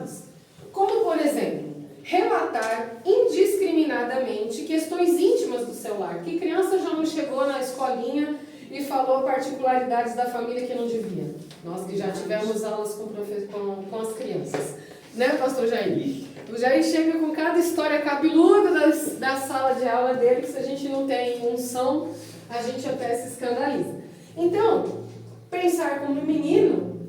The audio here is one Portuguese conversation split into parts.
erradas. Como, por exemplo, relatar indiscriminadamente questões íntimas do seu lar. Que criança já não chegou na escolinha e falou particularidades da família que não devia? Nós que já tivemos aulas com as crianças. Né, pastor Jair? O Jair chega com cada história cabeluda da sala de aula dele, que se a gente não tem unção, a gente até se escandaliza. Então, pensar como menino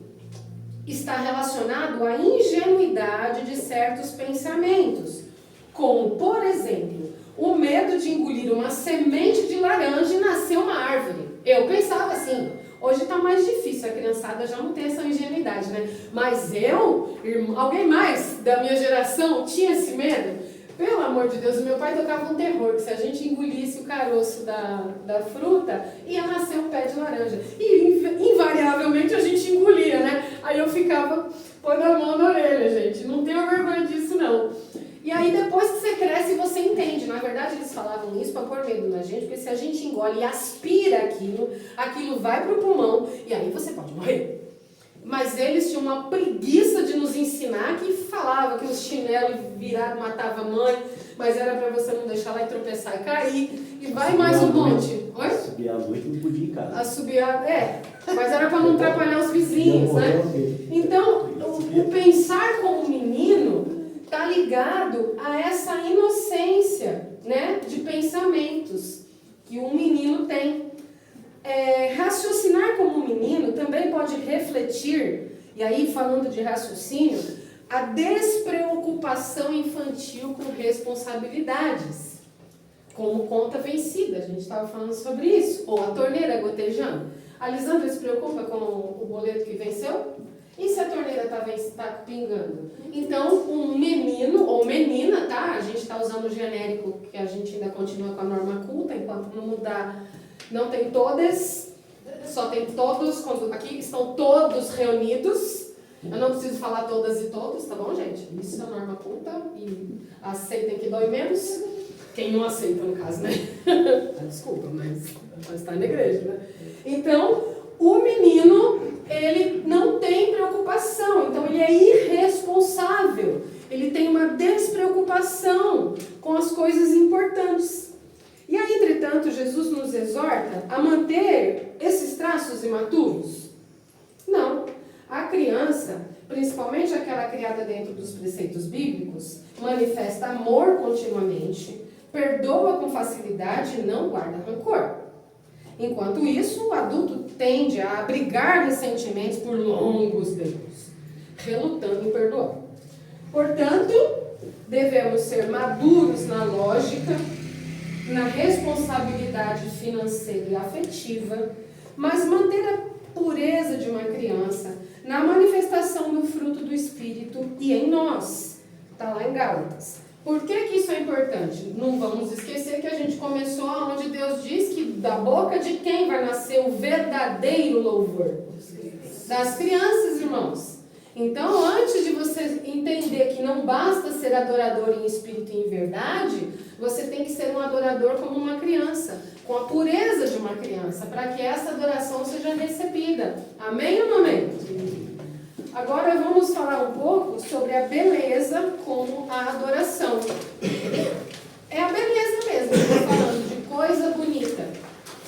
está relacionado à ingenuidade de certos pensamentos, como, por exemplo, o medo de engolir uma semente de laranja e nascer uma árvore. Eu pensava assim. Hoje está mais difícil, a criançada já não tem essa ingenuidade, né? Mas alguém mais da minha geração tinha esse medo? Pelo amor de Deus, o meu pai tocava um terror, que se a gente engolisse o caroço da fruta, ia nascer um pé de laranja. E invariavelmente a gente engolia, né? Aí eu ficava pondo a mão na orelha, gente. Não tenho vergonha disso, não. E aí depois que você cresce, você entende. Na verdade, eles falavam isso para pôr medo na gente, porque se a gente engole e aspira aquilo vai para o pulmão e aí você pode morrer. Mas eles tinham uma preguiça de nos ensinar, que falava que os chinelos virados matavam a mãe, mas era para você não deixar lá e tropeçar e cair. E vai mais um monte. Oi? Assobiar a noite não podia ir em casa. Mas era para não atrapalhar os vizinhos, né? Então, o pensar como menino está ligado a essa inocência, né, de pensamentos que um menino tem. Raciocinar como um menino também pode refletir, e aí falando de raciocínio, a despreocupação infantil com responsabilidades, como conta vencida, a gente estava falando sobre isso, ou a torneira gotejando. A Lisandra se preocupa com o boleto que venceu? E se a torneira está pingando? Então, um menino ou menina, tá? A gente está usando o genérico, que a gente ainda continua com a norma culta, enquanto não mudar, não tem todas, só tem todos, aqui estão todos reunidos. Eu não preciso falar todas e todos, tá bom, gente? Isso é a norma culta e aceitem que dói menos. Quem não aceita, no caso, né? Desculpa, mas está na igreja, né? Então, o menino, ele não tem preocupação, então ele é irresponsável. Ele tem uma despreocupação com as coisas importantes. E aí, entretanto, Jesus nos exorta a manter esses traços imaturos? Não. A criança, principalmente aquela criada dentro dos preceitos bíblicos, manifesta amor continuamente, perdoa com facilidade e não guarda rancor. Enquanto isso, o adulto tende a abrigar ressentimentos por longos tempos, relutando em perdoar. Portanto, devemos ser maduros na lógica, na responsabilidade financeira e afetiva, mas manter a pureza de uma criança na manifestação do fruto do Espírito e em nós. Está lá em Gálatas. Por que isso é importante? Não vamos esquecer que a gente começou onde Deus diz que da boca de quem vai nascer o verdadeiro louvor? Das crianças, irmãos. Então, antes de você entender que não basta ser adorador em espírito e em verdade, você tem que ser um adorador como uma criança, com a pureza de uma criança, para que essa adoração seja recebida. Amém ou não amém? Agora vamos falar um pouco sobre a beleza como a adoração. É a beleza mesmo, eu estou falando de coisa bonita.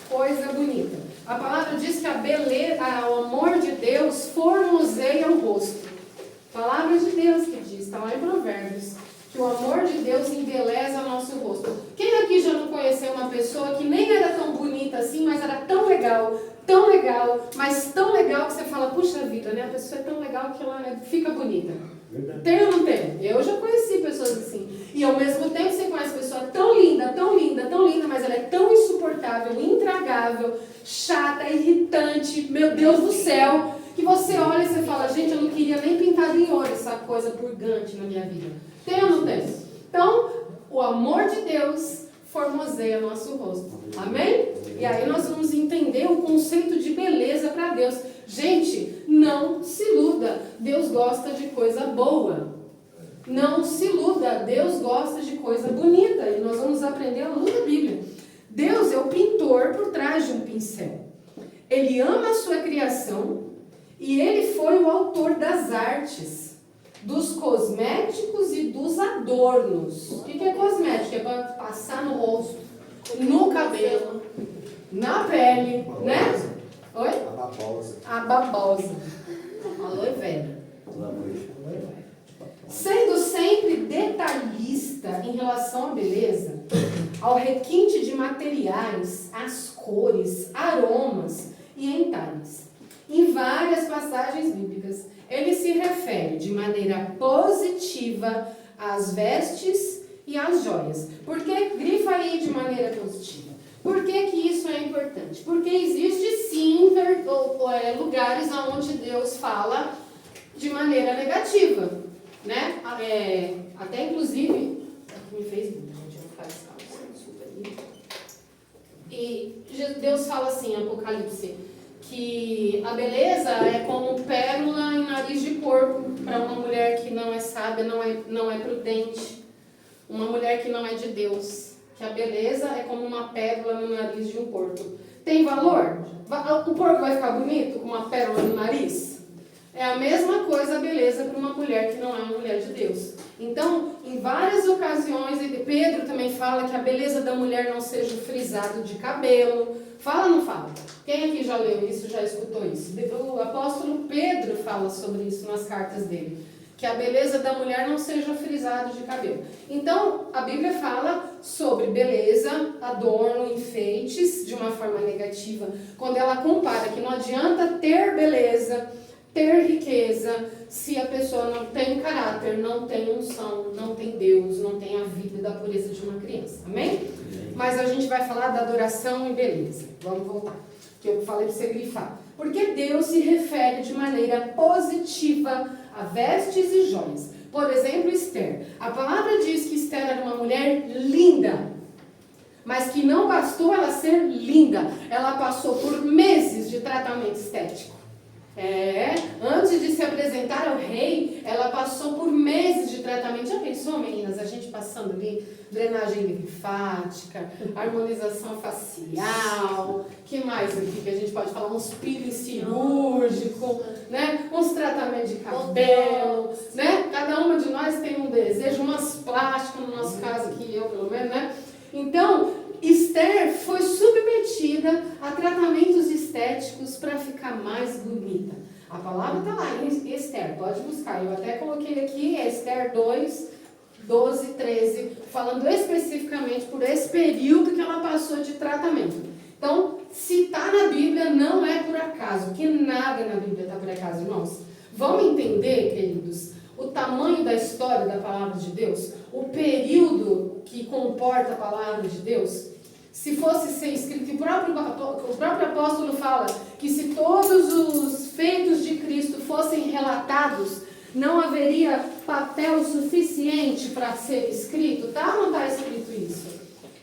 Coisa bonita. A palavra diz que a beleza, o amor de Deus formoseia o rosto. Palavra de Deus que diz, está lá em Provérbios, que o amor de Deus embeleza nosso rosto. Quem aqui já não conheceu uma pessoa que nem era tão bonita assim, mas era tão legal, mas tão legal que você fala, puxa vida, né? A pessoa é tão legal que ela fica bonita. Verdade. Tem ou não tem? Eu já conheci pessoas assim. E ao mesmo tempo você conhece pessoa tão linda, mas ela é tão insuportável, intragável, chata, irritante, meu Deus do céu, que você olha e você fala, gente, eu não queria nem pintar em ouro essa coisa purgante na minha vida. Tem ou não tem? Então, o amor de Deus formoseia nosso rosto. Amém? E aí nós vamos entender o conceito de beleza para Deus. Gente, não se iluda. Deus gosta de coisa boa. Não se iluda. Deus gosta de coisa bonita. E nós vamos aprender à luz da Bíblia. Deus é o pintor por trás de um pincel. Ele ama a sua criação e ele foi o autor das artes. dos cosméticos e dos adornos. O que é cosmético? É para passar no rosto, no cabelo, na pele, né? Oi? A babosa. A babosa. Aloe vera. Sendo sempre detalhista em relação à beleza, ao requinte de materiais, às cores, aromas e entalhes. Em várias passagens bíblicas, ele se refere de maneira positiva às vestes e às joias. Por que grifa aí de maneira positiva? Por que isso é importante? Porque existe sim lugares onde Deus fala de maneira negativa, né? Até inclusive, me fez muito, gente, eu vou ficar descalço, e Deus fala assim, em Apocalipse, que a beleza é como pérola em nariz de porco para uma mulher que não é sábia, não é prudente, uma mulher que não é de Deus. Que a beleza é como uma pérola no nariz de um porco. Tem valor? O porco vai ficar bonito com uma pérola no nariz? É a mesma coisa a beleza para uma mulher que não é uma mulher de Deus. Então, em várias ocasiões, Pedro também fala que a beleza da mulher não seja o frisado de cabelo. Fala ou não fala? Quem aqui já leu isso, já escutou isso? O apóstolo Pedro fala sobre isso nas cartas dele. Que a beleza da mulher não seja frisado de cabelo. Então, a Bíblia fala sobre beleza, adorno, enfeites, de uma forma negativa, quando ela compara que não adianta ter beleza, ter riqueza, se a pessoa não tem caráter, não tem unção, não tem Deus, não tem a vida da pureza de uma criança. Amém? Mas a gente vai falar da adoração e beleza. Vamos voltar, que eu falei para você grifar. Porque Deus se refere de maneira positiva a vestes e joias. Por exemplo, Esther. A palavra diz que Esther era uma mulher linda, mas que não bastou ela ser linda. Ela passou por meses de tratamento estético. Antes de se apresentar ao rei, ela passou por meses de tratamento. Já pensou, meninas, a gente passando ali, drenagem linfática, harmonização facial, que mais aqui que a gente pode falar? Uns peeling cirúrgico, né? Uns tratamentos de cabelo, né? Cada uma de nós tem um desejo, umas plásticas, no nosso caso aqui, eu pelo menos, né? Então, Esther foi submetida a tratamentos estéticos para ficar mais bonita. A palavra está lá em Esther, pode buscar. Eu até coloquei aqui, Esther 2, 12, 13, falando especificamente por esse período que ela passou de tratamento. Então, se está na Bíblia, não é por acaso, porque nada na Bíblia está por acaso, irmãos. Vamos entender, queridos, o tamanho da história da palavra de Deus, o período que comporta a palavra de Deus. Se fosse ser escrito, o próprio apóstolo fala que se todos os feitos de Cristo fossem relatados, não haveria papel suficiente para ser escrito, tá? Não está escrito isso.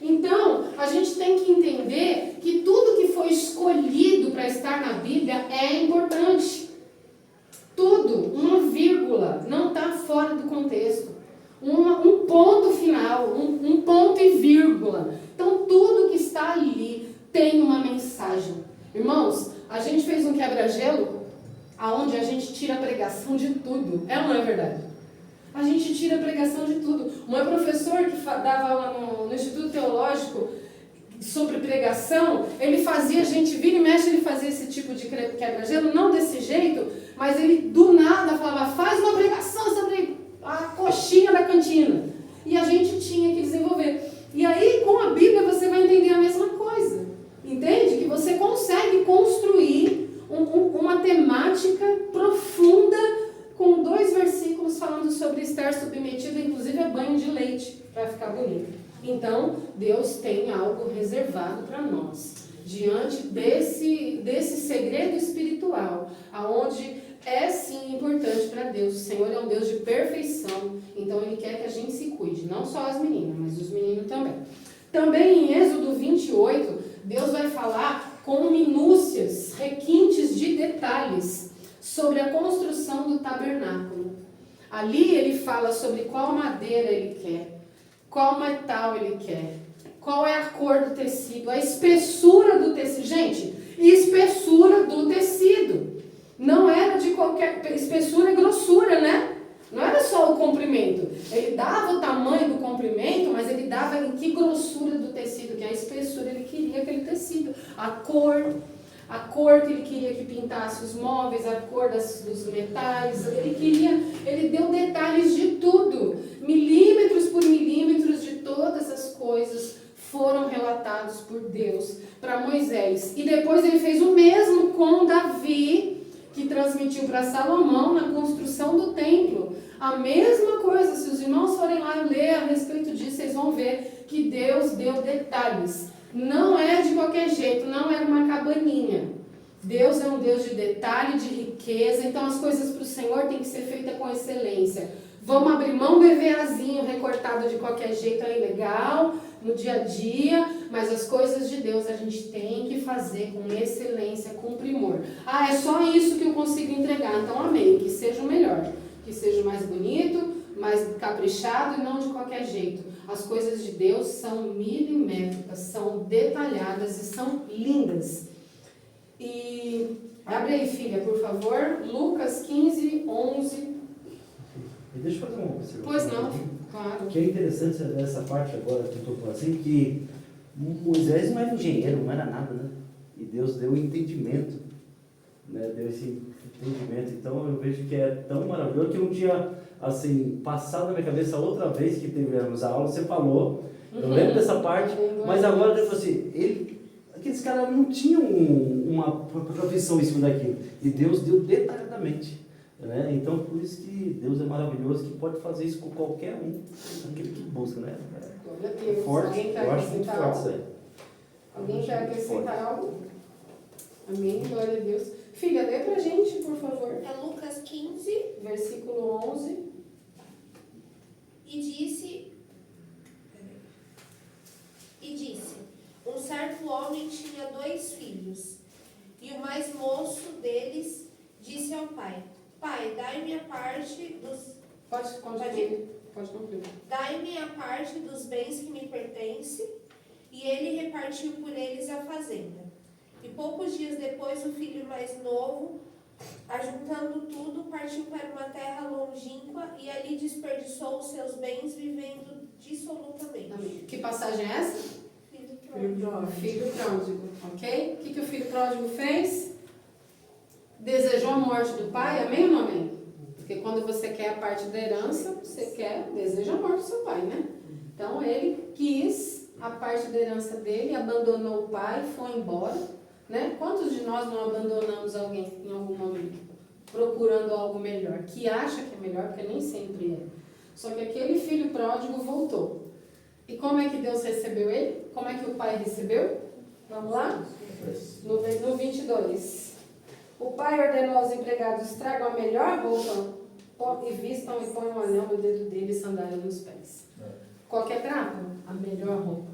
Então, a gente tem que entender que tudo que foi escolhido para estar na Bíblia é importante. Tudo, uma vírgula, não está fora do contexto. Um ponto final, um ponto e vírgula. Então, tudo que está ali tem uma mensagem. Irmãos, a gente fez um quebra-gelo, onde a gente tira a pregação de tudo. É ou não é verdade? A gente tira a pregação de tudo. O meu professor que dava aula no Instituto Teológico sobre pregação, ele fazia, a gente vira e mexe, ele fazia esse tipo de quebra-gelo, não desse jeito, mas ele do nada falava, faz uma pregação sobre a coxinha da cantina. E a gente tinha que desenvolver. E aí, com a Bíblia, você vai entender a mesma coisa. Entende? Que você consegue construir uma temática profunda com 2 versículos falando sobre estar submetido, inclusive a banho de leite, para ficar bonito. Então, Deus tem algo reservado para nós. Diante desse segredo espiritual, aonde é sim importante para Deus. O Senhor é um Deus de perfeição, então Ele quer que a gente se cuide, não só as meninas, mas os meninos também. Também em Êxodo 28, Deus vai falar com minúcias, requintes de detalhes sobre a construção do tabernáculo. Ali Ele fala sobre qual madeira Ele quer, qual metal Ele quer, qual é a cor do tecido, a espessura do tecido. Gente, espessura do tecido. Não era de qualquer espessura e grossura, né? Não era só o comprimento. Ele dava o tamanho do comprimento, mas ele dava em que grossura do tecido, que a espessura ele queria aquele tecido. A cor que ele queria que pintasse os móveis, a cor dos metais. Ele deu detalhes de tudo. Milímetros por milímetros de todas as coisas foram relatados por Deus para Moisés. E depois ele fez o mesmo com Davi, que transmitiu para Salomão na construção do templo. A mesma coisa, se os irmãos forem lá ler a respeito disso, vocês vão ver que Deus deu detalhes. Não é de qualquer jeito, não é uma cabaninha. Deus é um Deus de detalhe, de riqueza, então as coisas para o Senhor têm que ser feitas com excelência. Vamos abrir mão do EVAzinho recortado de qualquer jeito, é legal, no dia a dia, mas as coisas de Deus a gente tem que fazer com excelência, com primor. É só isso que eu consigo entregar, então amém, que seja o melhor, que seja mais bonito, mais caprichado e não de qualquer jeito. As coisas de Deus são milimétricas, são detalhadas e são lindas. E abre aí, filha, por favor, Lucas 15, 11. E deixa eu fazer uma observação. Pois não, claro. O que é interessante dessa parte agora que eu estou falando assim, que Moisés não era engenheiro, não era nada, né? E Deus deu o entendimento, né? Deu esse entendimento. Então eu vejo que é tão maravilhoso que um dia, assim, passado na minha cabeça outra vez que tivemos a aula, você falou, eu lembro dessa parte, mas agora eu falei assim, aqueles caras não tinham uma profissão em cima daquilo. E Deus deu detalhadamente. Né? Então, por isso que Deus é maravilhoso, que pode fazer isso com qualquer um, aquele que busca, né? Glória a Deus. Forte, Alguém quer eu acho muito acrescentar forte isso algo? aí. Alguém quer acrescentar algo? Amém, glória a Deus. Filha, lê pra gente, por favor. É Lucas 15, Versículo 11. e disse, um certo homem tinha 2 filhos, e o mais moço deles disse ao pai, Pai, dai-me a parte dos... Pode concluir. Dai-me a parte dos bens que me pertence, e ele repartiu por eles a fazenda. E poucos dias depois, o filho mais novo, ajuntando tudo, partiu para uma terra longínqua e ali desperdiçou os seus bens, vivendo dissolutamente. Amém. Que passagem é essa? Filho pródigo. Filho pródigo, ok? O que o filho pródigo fez? Desejou a morte do pai, amém ou não amém? Porque quando você quer a parte da herança, deseja a morte do seu pai, né? Então ele quis a parte da herança dele, abandonou o pai, foi embora, né? Quantos de nós não abandonamos alguém em algum momento? Procurando algo melhor, que acha que é melhor, porque nem sempre é. Só que aquele filho pródigo voltou. E como é que Deus recebeu ele? Como é que o pai recebeu? Vamos lá? No 22. O pai ordenou aos empregados, tragam a melhor roupa e vistam e põem um anel no dedo dele e sandália nos pés. Qualquer trapo? A melhor roupa.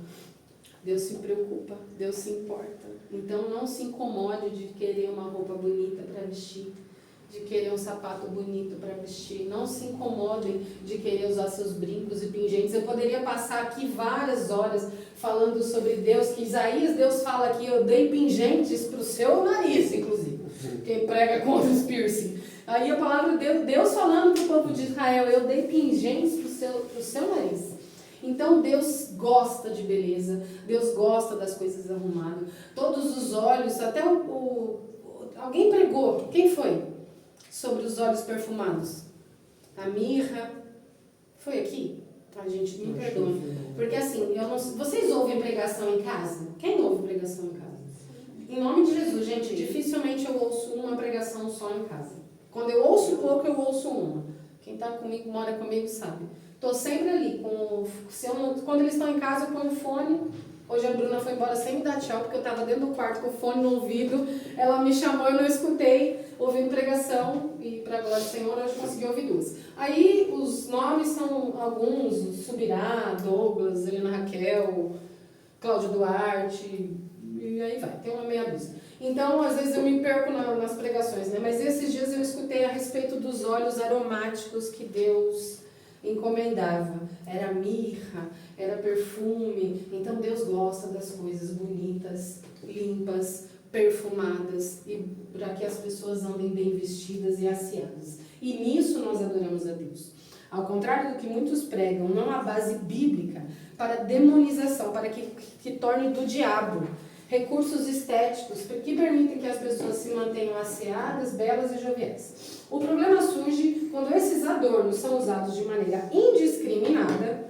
Deus se preocupa, Deus se importa. Então não se incomode de querer uma roupa bonita para vestir, de querer um sapato bonito para vestir. Não se incomodem de querer usar seus brincos e pingentes. Eu poderia passar aqui várias horas falando sobre Deus, que Isaías, Deus fala que eu dei pingentes para o seu nariz, inclusive. Quem prega contra os piercing. Aí a palavra de Deus falando para o povo de Israel, eu dei pingentes para o seu nariz. Então Deus gosta de beleza, Deus gosta das coisas arrumadas. Todos os olhos, até alguém pregou, quem foi? Sobre os olhos perfumados. A mirra. Foi aqui? A gente me perdoa. Porque assim, vocês ouvem pregação em casa? Quem ouve pregação em casa? Em nome de Jesus, gente, dificilmente eu ouço uma pregação só em casa. Quando eu ouço pouco, eu ouço uma. Quem está comigo, mora comigo, sabe. Estou sempre ali. Quando eles estão em casa, eu ponho o fone. Hoje a Bruna foi embora sem me dar tchau, porque eu estava dentro do quarto com o fone no ouvido. Ela me chamou e não escutei, ouvindo pregação. E para a glória do Senhor, eu consegui ouvir 2. Aí os nomes são alguns: Subirá, Douglas, Helena Raquel, Cláudio Duarte, e aí vai, tem uma meia dúzia. Então, às vezes eu me perco nas pregações, né? Mas esses dias eu escutei a respeito dos óleos aromáticos que Deus encomendava. Era mirra, era perfume. Então Deus gosta das coisas bonitas, limpas, perfumadas, e para que as pessoas andem bem vestidas e asseadas. E nisso nós adoramos a Deus. Ao contrário do que muitos pregam, não há base bíblica para demonização, para que torne do diabo recursos estéticos que permitem que as pessoas se mantenham asseadas, belas e joviais. O problema surge quando esses adornos são usados de maneira indiscriminada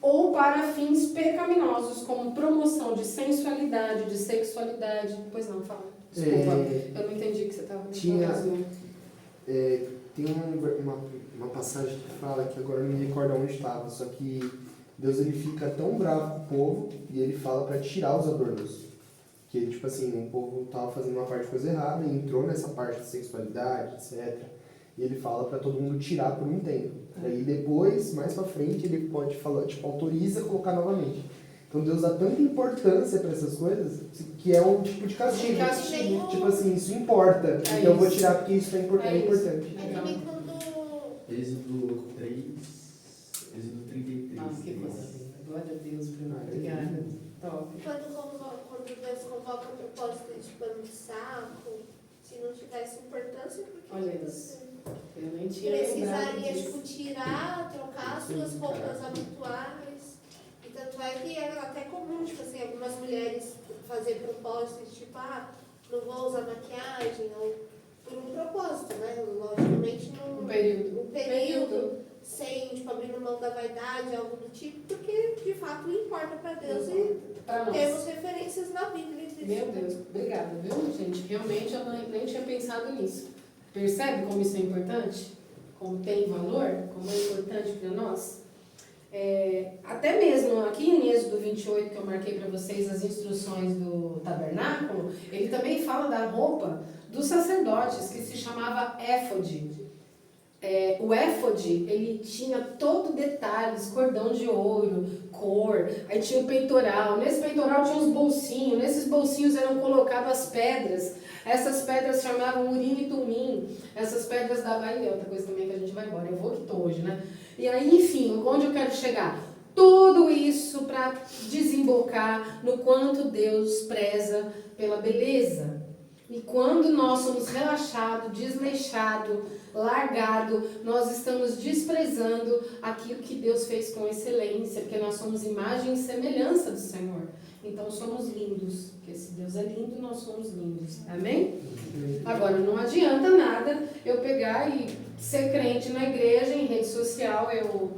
ou para fins pecaminosos, como promoção de sensualidade, de sexualidade. Pois não, fala. Desculpa, eu não entendi o que você estava falando. Tem uma passagem que fala, que agora eu não me recordo onde estava, só que Deus ele fica tão bravo com o povo e ele fala para tirar os adornos. Que tipo assim, o povo estava fazendo uma parte de coisa errada e entrou nessa parte de sexualidade, etc. E ele fala para todo mundo tirar por um tempo. Aí depois, mais pra frente, ele pode falar, tipo, autoriza a colocar novamente. Então Deus dá tanta importância para essas coisas que é um tipo de castigo. Tipo assim, isso importa. Então eu vou tirar porque isso é importante. É também quando... Êxodo 3, Êxodo 33. Nossa, que coisa linda. Glória a Deus, Bruno. Obrigada. Top. Quando Deus convoca o propósito de pano de saco, se não tivesse importância, porque olha isso. Eu nem tinha precisaria tipo, tirar, trocar as suas roupas habituais. E tanto é que é até comum, tipo assim, algumas mulheres fazer propósitos, tipo, não vou usar maquiagem, ou por um propósito, né? Logicamente num período sem, tipo, abrir mão da vaidade, algo do tipo, porque de fato importa para Deus e temos referências na Bíblia. Meu Deus, obrigada, viu, gente? Realmente eu nem tinha pensado nisso. Percebe como isso é importante? Como tem valor? Como é importante para nós? Até mesmo aqui em Êxodo 28, que eu marquei para vocês as instruções do tabernáculo, ele também fala da roupa dos sacerdotes, que se chamava éfode. O éfode, ele tinha todo detalhes, cordão de ouro, cor, aí tinha o peitoral, nesse peitoral tinha uns bolsinhos, nesses bolsinhos eram colocadas as pedras, essas pedras chamavam urim e tumim, essas pedras davam, aí outra coisa também que a gente vai embora, eu vou que tô hoje, né? E aí, enfim, onde eu quero chegar? Tudo isso para desembocar no quanto Deus preza pela beleza. E quando nós somos relaxados, desleixados, largados, nós estamos desprezando aquilo que Deus fez com excelência, porque nós somos imagem e semelhança do Senhor. Então somos lindos, porque se Deus é lindo, nós somos lindos. Amém? Agora, não adianta nada eu pegar e ser crente na igreja, em rede social, eu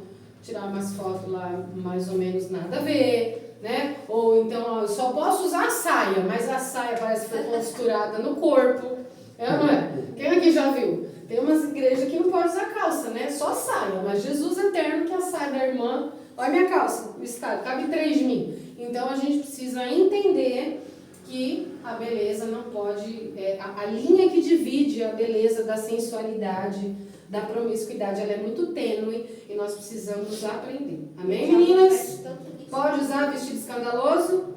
tirar umas fotos lá mais ou menos nada a ver, né? Ou então, eu só posso usar a saia, mas a saia parece que foi costurada no corpo. Não é? Quem aqui já viu? Tem umas igrejas que não pode usar calça, né? Só saia, mas Jesus eterno, que é a saia da irmã, olha minha calça, o estado, cabe 3 de mim. Então a gente precisa entender que a beleza não pode, a linha que divide a beleza da sensualidade, da promiscuidade, ela é muito tênue e nós precisamos aprender. Amém, meninas? Pode usar vestido escandaloso?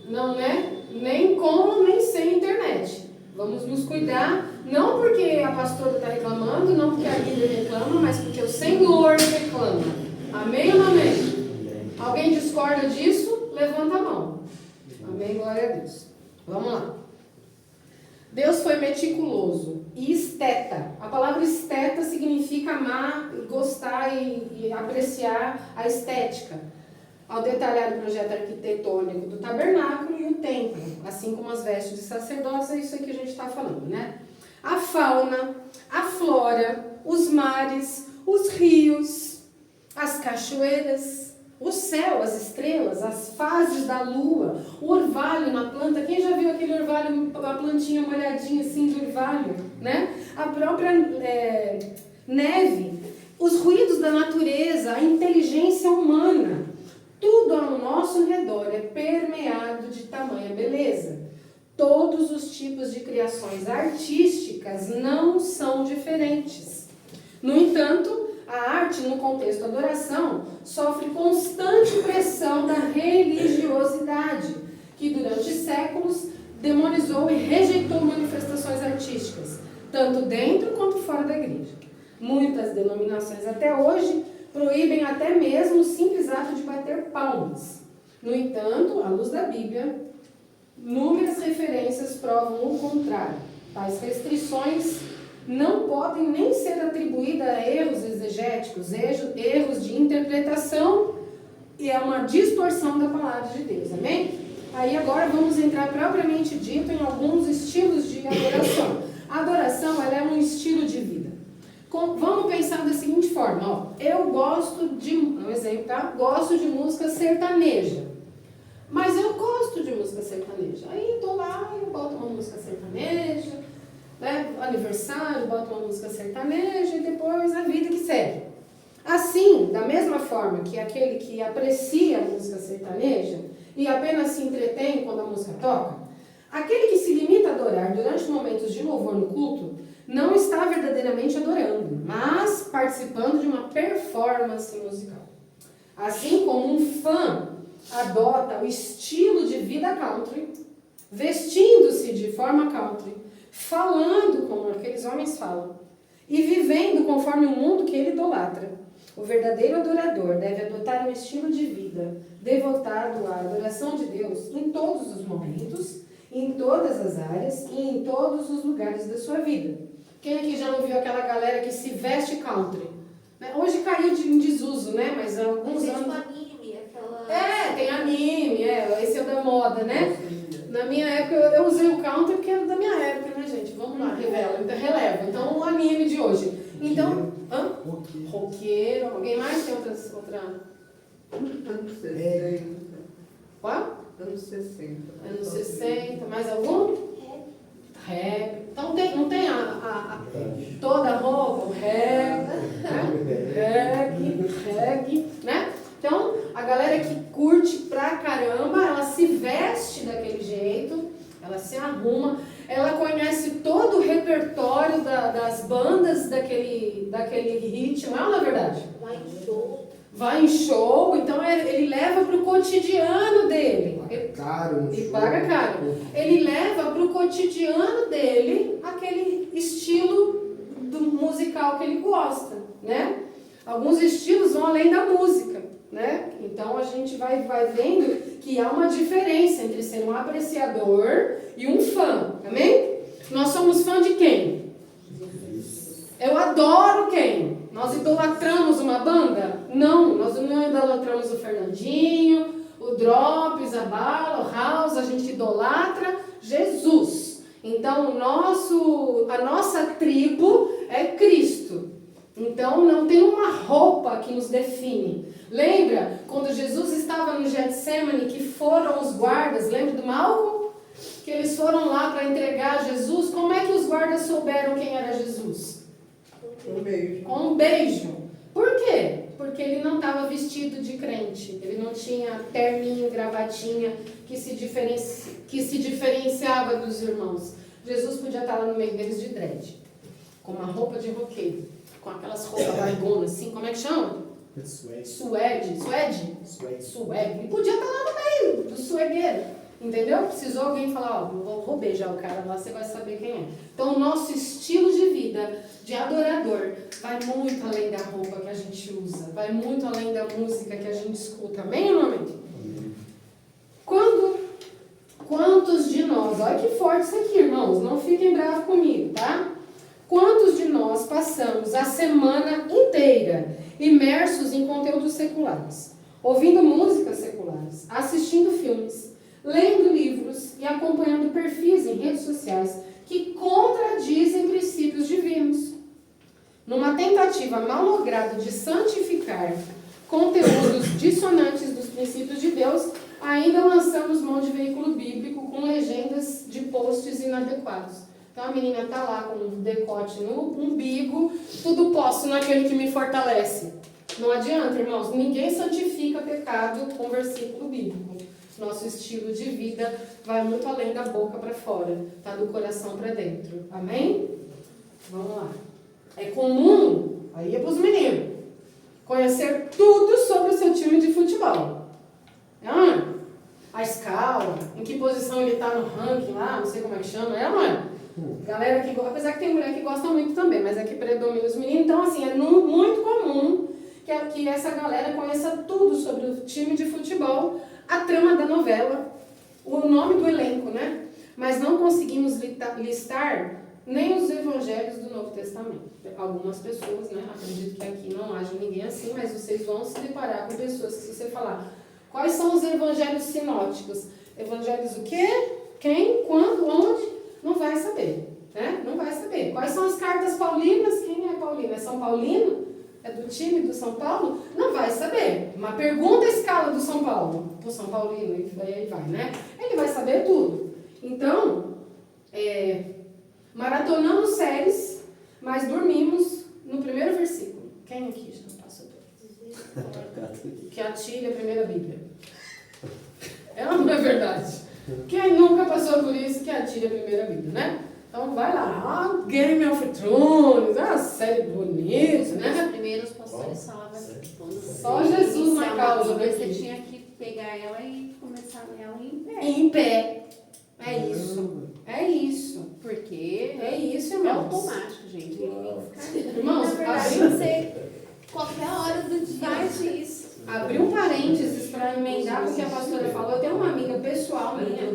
Não, né? Nem com, nem sem internet. Vamos nos cuidar, não porque a pastora está reclamando, não porque a líder reclama, mas porque o Senhor reclama. Amém ou não amém? Alguém discorda disso? Levanta a mão. Amém, glória a Deus. Vamos lá. Deus foi meticuloso e esteta. A palavra esteta significa amar, gostar e apreciar a estética. Ao detalhar o projeto arquitetônico do tabernáculo e o templo, assim como as vestes de sacerdotes, é isso aí que a gente está falando, né? A fauna, a flora, os mares, os rios, as cachoeiras, o céu, as estrelas, as fases da lua, o orvalho na planta. Quem já viu aquele orvalho, a plantinha molhadinha assim do orvalho, né? A própria neve, os ruídos da natureza, a inteligência humana. Tudo ao nosso redor é permeado de tamanha beleza. Todos os tipos de criações artísticas não são diferentes. No entanto, a arte, no contexto da adoração, sofre constante pressão da religiosidade, que durante séculos demonizou e rejeitou manifestações artísticas, tanto dentro quanto fora da igreja. Muitas denominações até hoje proíbem até mesmo o simples ato de bater palmas. No entanto, à luz da Bíblia, inúmeras referências provam o contrário. Tais restrições não podem nem ser atribuídas a erros exegéticos, erros de interpretação, e é uma distorção da palavra de Deus, amém? Aí agora vamos entrar propriamente dito em alguns estilos de adoração. A adoração, ela é um estilo de vida. Vamos pensar da seguinte forma, ó, eu gosto de, um exemplo, tá? Gosto de música sertaneja, mas eu gosto de música sertaneja, aí tô lá e boto uma música sertaneja, né? Aniversário, boto uma música sertaneja e depois a vida que segue. Assim, da mesma forma que aquele que aprecia a música sertaneja e apenas se entretém quando a música toca, aquele que se limita a adorar durante momentos de louvor no culto não está verdadeiramente adorando, mas participando de uma performance musical. Assim como um fã adota o estilo de vida country, vestindo-se de forma country, falando como aqueles homens falam e vivendo conforme o mundo que ele idolatra, o verdadeiro adorador deve adotar um estilo de vida devotado à adoração de Deus em todos os momentos, em todas as áreas e em todos os lugares da sua vida. Quem aqui já não viu aquela galera que se veste country? Hoje caiu em desuso, né? Mas há alguns anos... Tem anime, aquela... tem anime, esse é o da moda, né? Na minha época, eu usei o country porque era da minha época, né, gente? Vamos lá, releva. Então, o anime de hoje. Então, roqueiro. Alguém mais tem outra? Anos 60. Qual? Anos 60. Anos 60. Mais algum? Rap. Então, não tem toda a roupa, o reggae, né? Então, a galera que curte pra caramba, ela se veste daquele jeito, ela se arruma, ela conhece todo o repertório das bandas daquele ritmo, não é verdade? Vai em show, então ele leva pro cotidiano dele. E paga caro. Ele leva pro cotidiano dele aquele estilo musical que ele gosta, né? Alguns estilos vão além da música, né? Então a gente vai vendo que há uma diferença entre ser um apreciador e um fã, amém? Nós somos fã de quem? Eu adoro quem? Nós idolatramos uma banda? Não, nós não idolatramos o Fernandinho, o Drops, a Bala, o House, a gente idolatra Jesus. Então a nossa tribo é Cristo. Então não tem uma roupa que nos define. Lembra quando Jesus estava no Getsemane, que foram os guardas, lembra do Malcolm? Que eles foram lá para entregar Jesus. Como é que os guardas souberam quem era Jesus? Com um beijo. Por quê? Porque ele não estava vestido de crente. Ele não tinha terninho, gravatinha que se diferenciava dos irmãos. Jesus podia estar lá no meio deles de dread, com uma roupa de roqueiro, com aquelas roupas largonas assim, como é que chama? Suede. Ele podia estar lá no meio do suegueiro. Entendeu? Precisou alguém falar, vou beijar o cara lá, você vai saber quem é. Então, o nosso estilo de vida, de adorador, vai muito além da roupa que a gente usa, vai muito além da música que a gente escuta. Amém ou não amém? Quantos de nós, olha que forte isso aqui, irmãos, não fiquem bravos comigo, tá? Quantos de nós passamos a semana inteira imersos em conteúdos seculares, ouvindo músicas seculares, assistindo filmes, lendo livros e acompanhando perfis em redes sociais que contradizem princípios divinos? Numa tentativa malograda de santificar conteúdos dissonantes dos princípios de Deus, ainda lançamos mão de veículo bíblico com legendas de posts inadequados. Então a menina está lá com um decote no umbigo, tudo posso naquele que me fortalece. Não adianta, irmãos, ninguém santifica pecado com versículo bíblico. Nosso estilo de vida vai muito além da boca para fora, tá do coração para dentro. Amém? Vamos lá. É comum, aí é para os meninos, conhecer tudo sobre o seu time de futebol. A escala, em que posição ele está no ranking lá, não sei como é que chama, não é? Galera que gosta, apesar que tem mulher que gosta muito também, mas é que predomina os meninos. Então, assim, é muito comum que essa galera conheça tudo sobre o time de futebol, a trama da novela, o nome do elenco, né? Mas não conseguimos listar nem os evangelhos do Novo Testamento. Algumas pessoas, né, acredito que aqui não haja ninguém assim, mas vocês vão se deparar com pessoas que, se você falar, quais são os evangelhos sinóticos? Evangelhos o quê? Quem? Quando? Onde? Não vai saber, né? Não vai saber. Quais são as cartas paulinas? Quem é Paulino? É São Paulino? É do time do São Paulo? Não vai saber. Uma pergunta à escala do São Paulo, do São Paulino, e aí vai, né? Ele vai saber tudo. Então, maratonamos séries, mas dormimos no primeiro versículo. Quem aqui já passou por isso? Que atire a primeira Bíblia. É ou não é verdade? Quem nunca passou por isso, que atire a primeira Bíblia, né? Então vai lá, Game of Thrones, uma série bonita, né? Os primeiros pastores falavam Só Jesus na causa Você daqui. tinha que pegar ela e começar nela em pé. Em pé. É isso. É isso. Porque É isso, é irmãos. automático, gente. Irmãos, Na verdade, abriu, você, qualquer hora do dia, Faz isso. abriu um parênteses para emendar o que a pastora falou. Eu tenho uma amiga pessoal minha,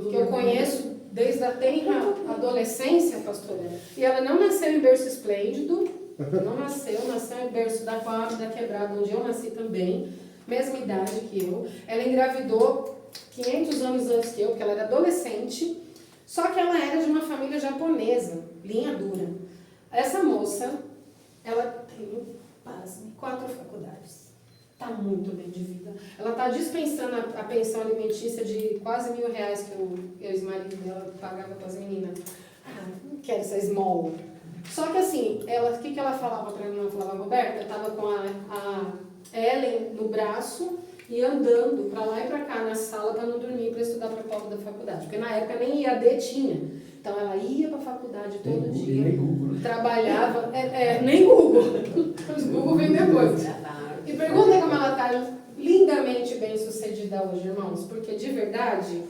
que eu conheço desde a tenra adolescência, pastora. E ela não nasceu em berço esplêndido, não nasceu em berço da Coab, da Quebrada, onde eu nasci também, mesma idade que eu. Ela engravidou 500 anos antes que eu, porque ela era adolescente, só que ela era de uma família japonesa, linha dura. Essa moça, ela tem, pasme, 4 faculdades. Está muito bem de vida. Ela está dispensando a pensão alimentícia de quase R$1.000 que o ex-marido dela pagava para as meninas. Ah, não quero essa small. Só que assim, o que ela falava para mim? Ela falava, Roberta, eu estava com a Ellen no braço e andando para lá e para cá na sala para não dormir, para estudar para a prova da faculdade. Porque na época nem IAD tinha. Então ela ia para a faculdade todo dia. Nem Google. Trabalhava, nem Google. Os Google vem depois. E pergunta como ela está lindamente bem sucedida hoje, irmãos, porque de verdade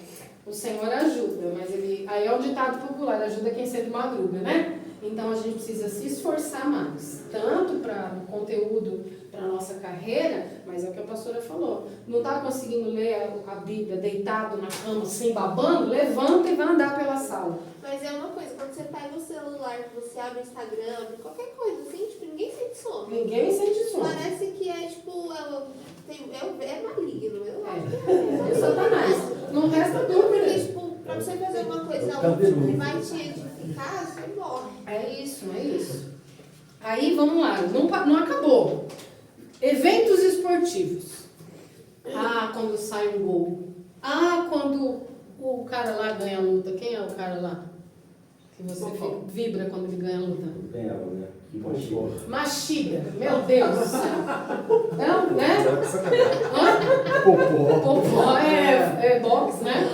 o Senhor ajuda, mas aí é um ditado popular, ajuda quem cedo madruga, né? Então a gente precisa se esforçar mais, tanto para o conteúdo, para a nossa carreira, mas é o que a pastora falou. Não está conseguindo ler a Bíblia deitado na cama, sem babando? Levanta e vai andar pela sala. mas é uma coisa, quando você pega o celular, que você abre o Instagram, abre qualquer coisa assim, tipo, ninguém sente sono. Ninguém sente sono. Parece que é tipo, é maligno, eu acho que É Satanás. Não resta Porque, dúvida. tipo, pra você fazer uma coisa que vai te edificar, você morre. É isso. Aí, vamos lá, não acabou. Eventos esportivos. Ah, quando sai um gol. Ah, quando o cara lá ganha a luta. Quem é o cara lá? Que você vibra quando ele ganha a luta. Ganhava, né? Que bom. Mastiga. Meu Deus do céu. Não, né? Popó. Popó é boxe, né?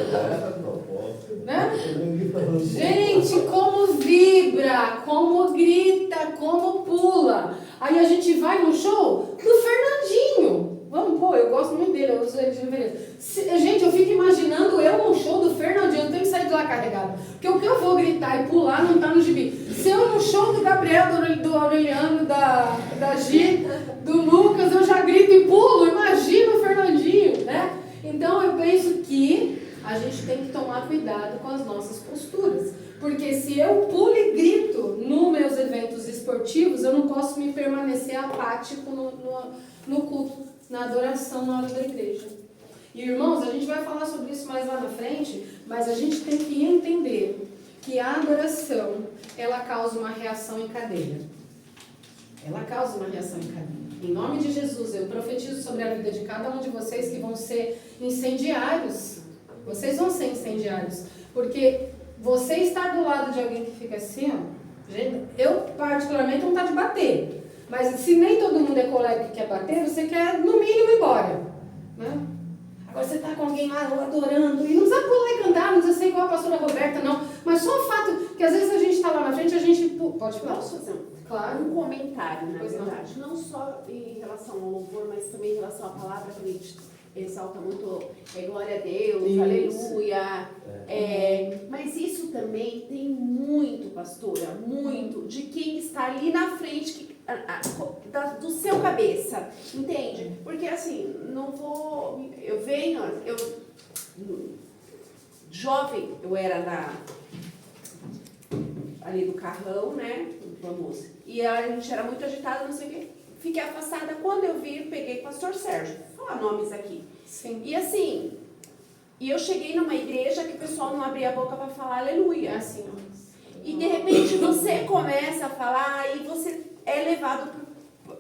Gente, como vibra, como grita, como pula. Aí a gente vai no show do Fernandinho. Vamos, eu gosto muito dele, eu uso ele de referência. Gente, eu fico imaginando eu num show do Fernandinho, eu tenho que sair de lá carregado. Porque o que eu vou gritar e pular não tá no gibi. Se eu no show do Gabriel, do Aureliano, da Gi, do Lucas, eu já grito e pulo, imagina o Fernandinho, né? Então eu penso que a gente tem que tomar cuidado com as nossas posturas. Porque se eu pulo e grito nos meus eventos esportivos, eu não posso me permanecer apático no culto, na adoração na hora da igreja. E irmãos, a gente vai falar sobre isso mais lá na frente, mas a gente tem que entender que a adoração, ela causa uma reação em cadeia. Ela causa uma reação em cadeia. Em nome de Jesus, eu profetizo sobre a vida de cada um de vocês que vão ser incendiários. Vocês vão ser incendiários. Porque você estar do lado de alguém que fica assim, ó, gente, eu particularmente não tá de bater. Mas se nem todo mundo é colega que quer bater, você quer no mínimo ir embora. Né? Agora você tá com alguém lá adorando, e não precisa pular e cantar, não precisa ser igual a pastora Roberta, não. Mas só o fato que às vezes a gente está lá na frente, a gente pode falar. Posso fazer Claro. um comentário, na Pois não. verdade. Não só em relação ao louvor, mas também em relação à palavra que a gente exalta muito, glória a Deus, Isso. aleluia. Mas isso também tem muito, pastora, muito, de quem está ali na frente, do seu cabeça, entende? Porque assim, jovem, eu era ali do carrão, né? Vamos. E a gente era muito agitada, não sei o quê. Fiquei afastada. Quando eu vi, peguei o pastor Sérgio. Vou falar nomes aqui. Sim. E assim, e eu cheguei numa igreja que o pessoal não abria a boca para falar aleluia. Assim, ó. E de repente você começa a falar e você é levado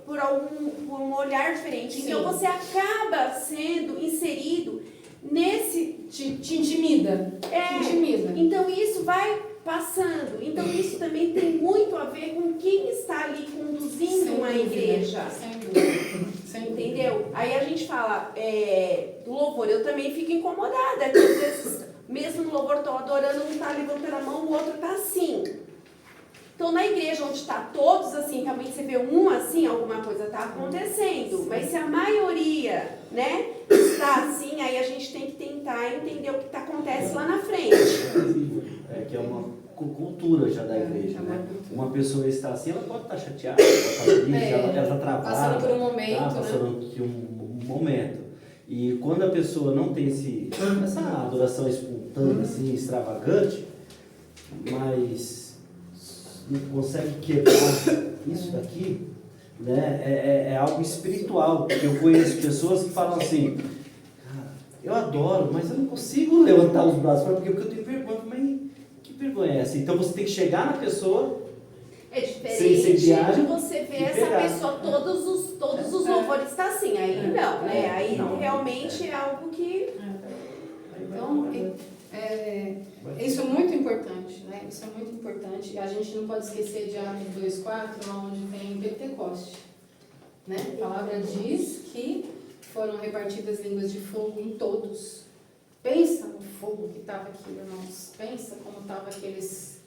por um olhar diferente. Então Sim. você acaba sendo inserido nesse... Te intimida. É. Te intimida. Então isso vai passando. Então isso também tem muito a ver com quem está ali conduzindo Sem uma dúvida, igreja. Sem dúvida. Sem dúvida. Entendeu? Aí a gente fala do louvor, eu também fico incomodada, que às vezes, mesmo no louvor, estou adorando, um está levantando a mão, o outro está assim. Então, na igreja onde está todos assim, realmente você vê um assim, alguma coisa está acontecendo. Mas se a maioria, né, está assim, aí a gente tem que tentar entender o que acontece lá na frente. Que é uma cultura já da igreja, É uma né? cultura. Uma pessoa está assim, ela pode estar chateada, pode estar feliz, ela está travada. Passando por um momento, passando por um momento. E quando a pessoa não tem essa adoração espontânea, assim, extravagante, mas não consegue quebrar isso daqui, né? É algo espiritual. Eu conheço pessoas que falam assim, cara, eu adoro, mas eu não consigo levantar os braços, porque eu tenho vergonha. Mas que vergonha é essa? Então você tem que chegar na pessoa. É Sem diferente incendiar de você ver e essa pegar. pessoa, todos os louvores está assim. Aí não, né? Aí Não. realmente é algo que... Então, isso é muito importante, né? Isso é muito importante. E a gente não pode esquecer de Atos 2:4, onde tem Pentecoste, né? A palavra diz que foram repartidas línguas de fogo em todos. Pensa no fogo que estava aqui, irmãos. Pensa como estavam aqueles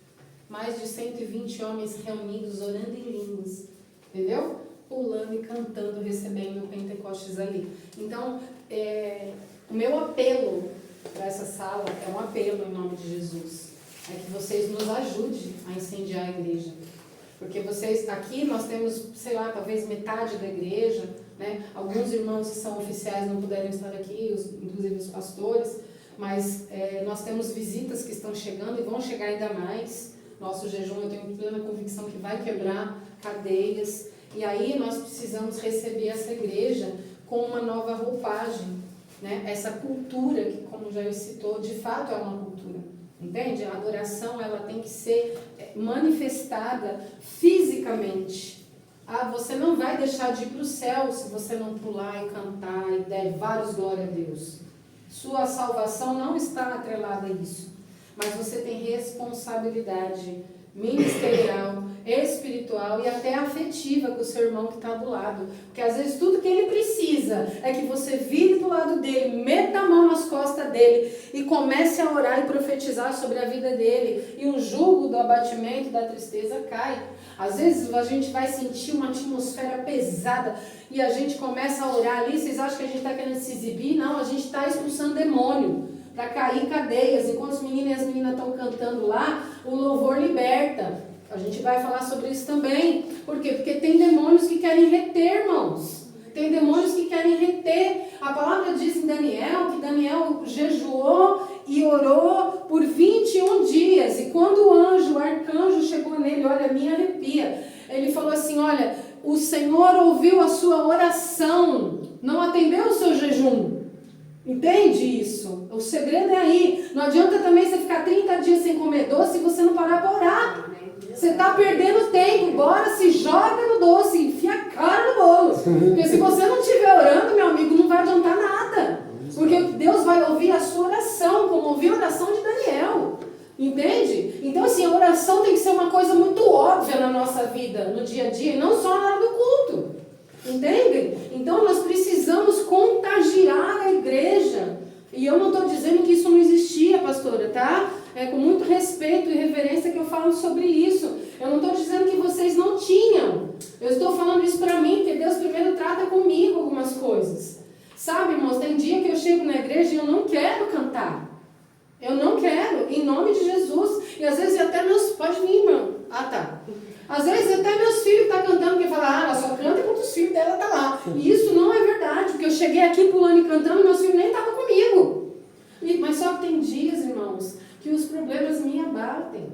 mais de 120 homens reunidos, orando em línguas, entendeu? Pulando e cantando, recebendo o Pentecostes ali. Então, o meu apelo para essa sala é um apelo em nome de Jesus. É que vocês nos ajudem a incendiar a igreja. Porque vocês, aqui nós temos, sei lá, talvez metade da igreja, né? Alguns irmãos que são oficiais não puderam estar aqui, inclusive os pastores, mas nós temos visitas que estão chegando e vão chegar ainda mais. Nosso jejum, eu tenho plena convicção que vai quebrar cadeias. E aí nós precisamos receber essa igreja com uma nova roupagem, né? Essa cultura que, como o Jair citou, de fato é uma cultura. Entende? A adoração ela tem que ser manifestada fisicamente. Você não vai deixar de ir para o céu se você não pular e cantar e der vários glória a Deus. Sua salvação não está atrelada a isso. Mas você tem responsabilidade ministerial, espiritual e até afetiva com o seu irmão que está do lado. Porque às vezes tudo que ele precisa é que você vire do lado dele, meta a mão nas costas dele e comece a orar e profetizar sobre a vida dele. E o jugo do abatimento e da tristeza cai. Às vezes a gente vai sentir uma atmosfera pesada e a gente começa a orar ali. Vocês acham que a gente está querendo se exibir? Não, a gente está expulsando demônio para cair cadeias. Enquanto os meninos e as meninas estão cantando lá, o louvor liberta. A gente vai falar sobre isso também. Por quê? Porque tem demônios que querem reter, irmãos. Tem demônios que querem reter. A palavra diz em Daniel que Daniel jejuou e orou por 21 dias. E quando o arcanjo chegou nele, olha, me arrepia. Ele falou assim, olha, o Senhor ouviu a sua oração, não atendeu o seu jejum. Entende isso? O segredo é aí. Não adianta também você ficar 30 dias sem comer doce se você não parar para orar. Você está perdendo tempo. Bora, se joga no doce, enfia a cara no bolo. Porque se você não estiver orando, meu amigo, não vai adiantar nada. Porque Deus vai ouvir a sua oração, como ouviu a oração de Daniel. Entende? Então, assim, a oração tem que ser uma coisa muito óbvia na nossa vida, no dia a dia, e não só na hora do culto. Entendem? Então nós precisamos contagiar a igreja. E eu não estou dizendo que isso não existia, pastora, tá? É com muito respeito e reverência que eu falo sobre isso. Eu não estou dizendo que vocês não tinham. Eu estou falando isso para mim, porque Deus primeiro trata comigo algumas coisas. Sabe, irmãos, tem dia que eu chego na igreja e eu não quero cantar. Eu não quero, em nome de Jesus. E às vezes até meus... Pode vir, irmão. Ah, tá. Às vezes até meus filhos estão cantando, porque falam, ela só canta enquanto os filhos dela estão lá. E isso não é verdade, porque eu cheguei aqui pulando e cantando, meus filhos nem estavam comigo. Mas só que tem dias, irmãos, que os problemas me abatem.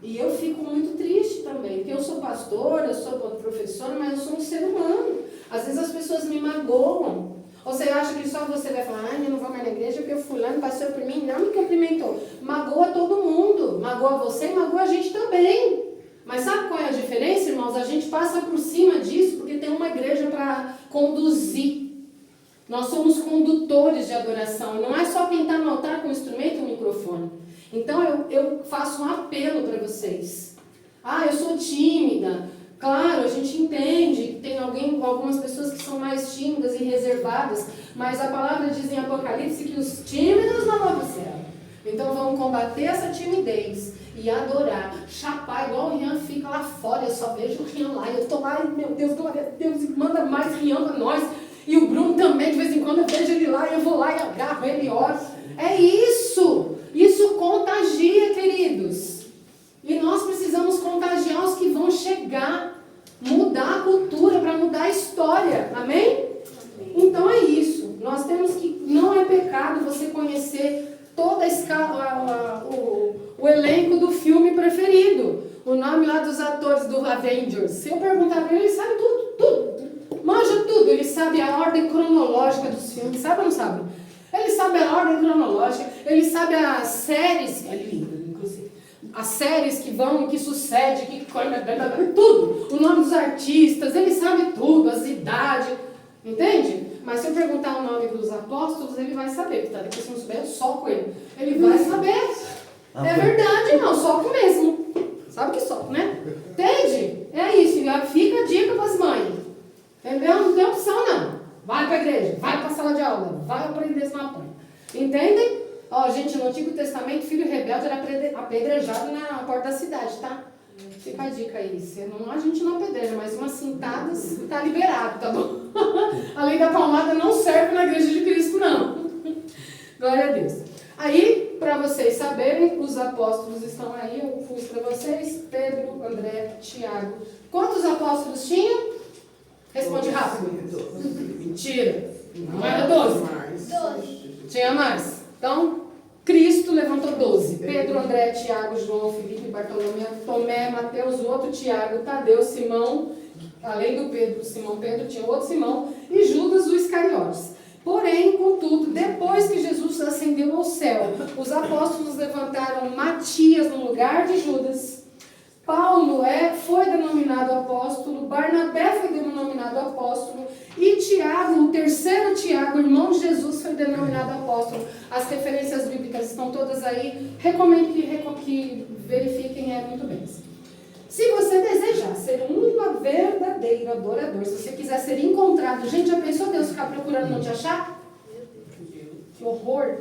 E eu fico muito triste também, porque eu sou pastora, eu sou professora, mas eu sou um ser humano. Às vezes as pessoas me magoam. Ou você acha que só você vai falar, eu não vou mais na igreja porque o fulano passou por mim, não me cumprimentou. Magoa todo mundo. Magoa você e magoa a gente também. Mas sabe qual é a diferença, irmãos? A gente passa por cima disso porque tem uma igreja para conduzir. Nós somos condutores de adoração. Não é só quem está no altar com o instrumento e o microfone. Então eu faço um apelo para vocês. Eu sou tímida. Claro, a gente entende que tem algumas pessoas que são mais tímidas e reservadas, mas a palavra diz em Apocalipse que os tímidos não vão para o céu. Então vamos combater essa timidez e adorar, chapar, igual o Rian fica lá fora, eu só vejo o Rian lá, eu estou lá, meu Deus, glória a Deus, e manda mais Rian para nós. E o Bruno também, de vez em quando eu vejo ele lá, eu vou lá e agarro ele e oro. É isso! Isso contagia, queridos. E nós precisamos contagiar os que vão chegar, mudar a cultura para mudar a história. Amém? Então é isso. Nós temos que, não é pecado você conhecer toda a escala, o elenco do filme preferido. O nome lá dos atores do Avengers. Se eu perguntar para ele, ele sabe tudo. Manja tudo. Ele sabe a ordem cronológica dos filmes. Sabe ou não sabe? Ele sabe a ordem cronológica. Ele sabe as séries. É lindo, inclusive. As séries que vão, que sucede, que tudo. O nome dos artistas. Ele sabe tudo. As idades. Entende? Mas se eu perguntar o nome dos apóstolos, ele vai saber. Porque depois se não souber, eu soco ele. Ele vai saber. É verdade, irmão. Soco mesmo. Sabe que soco, né? Entende? É isso. Fica a dica para as mães. Entendeu? Não tem opção, não. Vai para a igreja. Vai para a sala de aula. Vai aprender se não apanha. Entendem? Gente, no Antigo Testamento, filho rebelde era apedrejado na porta da cidade, tá? Fica a dica aí. A gente não apedreja, mas umas cintadas tá liberado, tá bom? A lei da palmada não serve na igreja de Cristo, não. Glória a Deus. Aí, para vocês saberem, os apóstolos estão aí, eu pus para vocês, Pedro, André, Tiago. Quantos apóstolos tinham? Responde rápido. Mentira. Não era 12. 12. Tinha mais. Então, Cristo levantou 12. Pedro, André, Tiago, João, Filipe, Bartolomeu, Tomé, Mateus, o outro Tiago, Tadeu, Simão, além do Pedro, Simão Pedro, tinha outro Simão, e Judas, o Iscariotes. Porém, contudo, depois que Jesus ascendeu ao céu, os apóstolos levantaram Matias no lugar de Judas. Paulo foi denominado apóstolo, Barnabé foi denominado apóstolo, e Tiago, o terceiro Tiago, irmão de Jesus, foi denominado apóstolo. As referências bíblicas estão todas aí. Recomendo que verifiquem, muito bem. Se você desejar ser um verdadeiro adorador, se você quiser ser encontrado, gente, já pensou Deus ficar procurando não te achar? Que horror!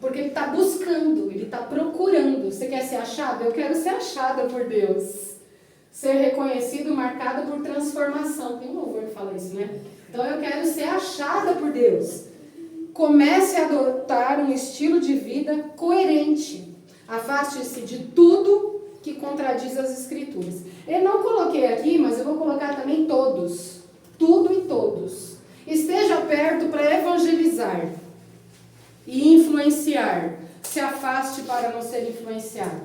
Porque Ele está buscando, Ele está procurando. Você quer ser achado? Eu quero ser achada por Deus. Ser reconhecido, marcado por transformação. Tem um louvor que fala isso, né? Então eu quero ser achada por Deus. Comece a adotar um estilo de vida coerente. Afaste-se de tudo que contradiz as Escrituras. Eu não coloquei aqui, mas eu vou colocar também todos. Tudo e todos. Esteja perto para evangelizar e influenciar. Se afaste para não ser influenciado.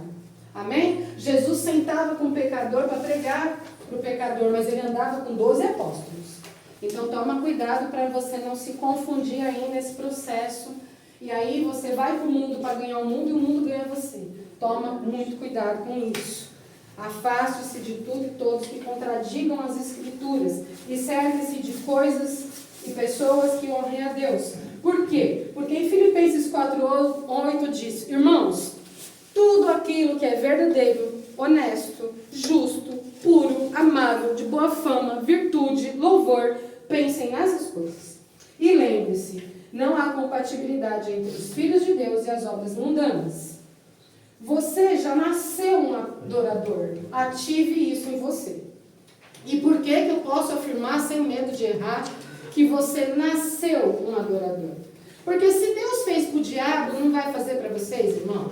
Amém? Jesus sentava com o pecador para pregar para o pecador, mas ele andava com 12 apóstolos. Então toma cuidado para você não se confundir aí nesse processo. E aí você vai para o mundo para ganhar o mundo e o mundo ganha você. Toma muito cuidado com isso. Afaste-se de tudo e todos que contradigam as Escrituras. E cerque-se de coisas e pessoas que honrem a Deus. Por quê? Porque em Filipenses 4:8 diz: irmãos, tudo aquilo que é verdadeiro, honesto, justo, puro, amável, de boa fama, virtude, louvor, pensem nessas coisas. E lembre-se, não há compatibilidade entre os filhos de Deus e as obras mundanas. Você já nasceu um adorador. Ative isso em você. E por que eu posso afirmar, sem medo de errar, que você nasceu um adorador? Porque se Deus fez para o diabo, não vai fazer para vocês, irmão?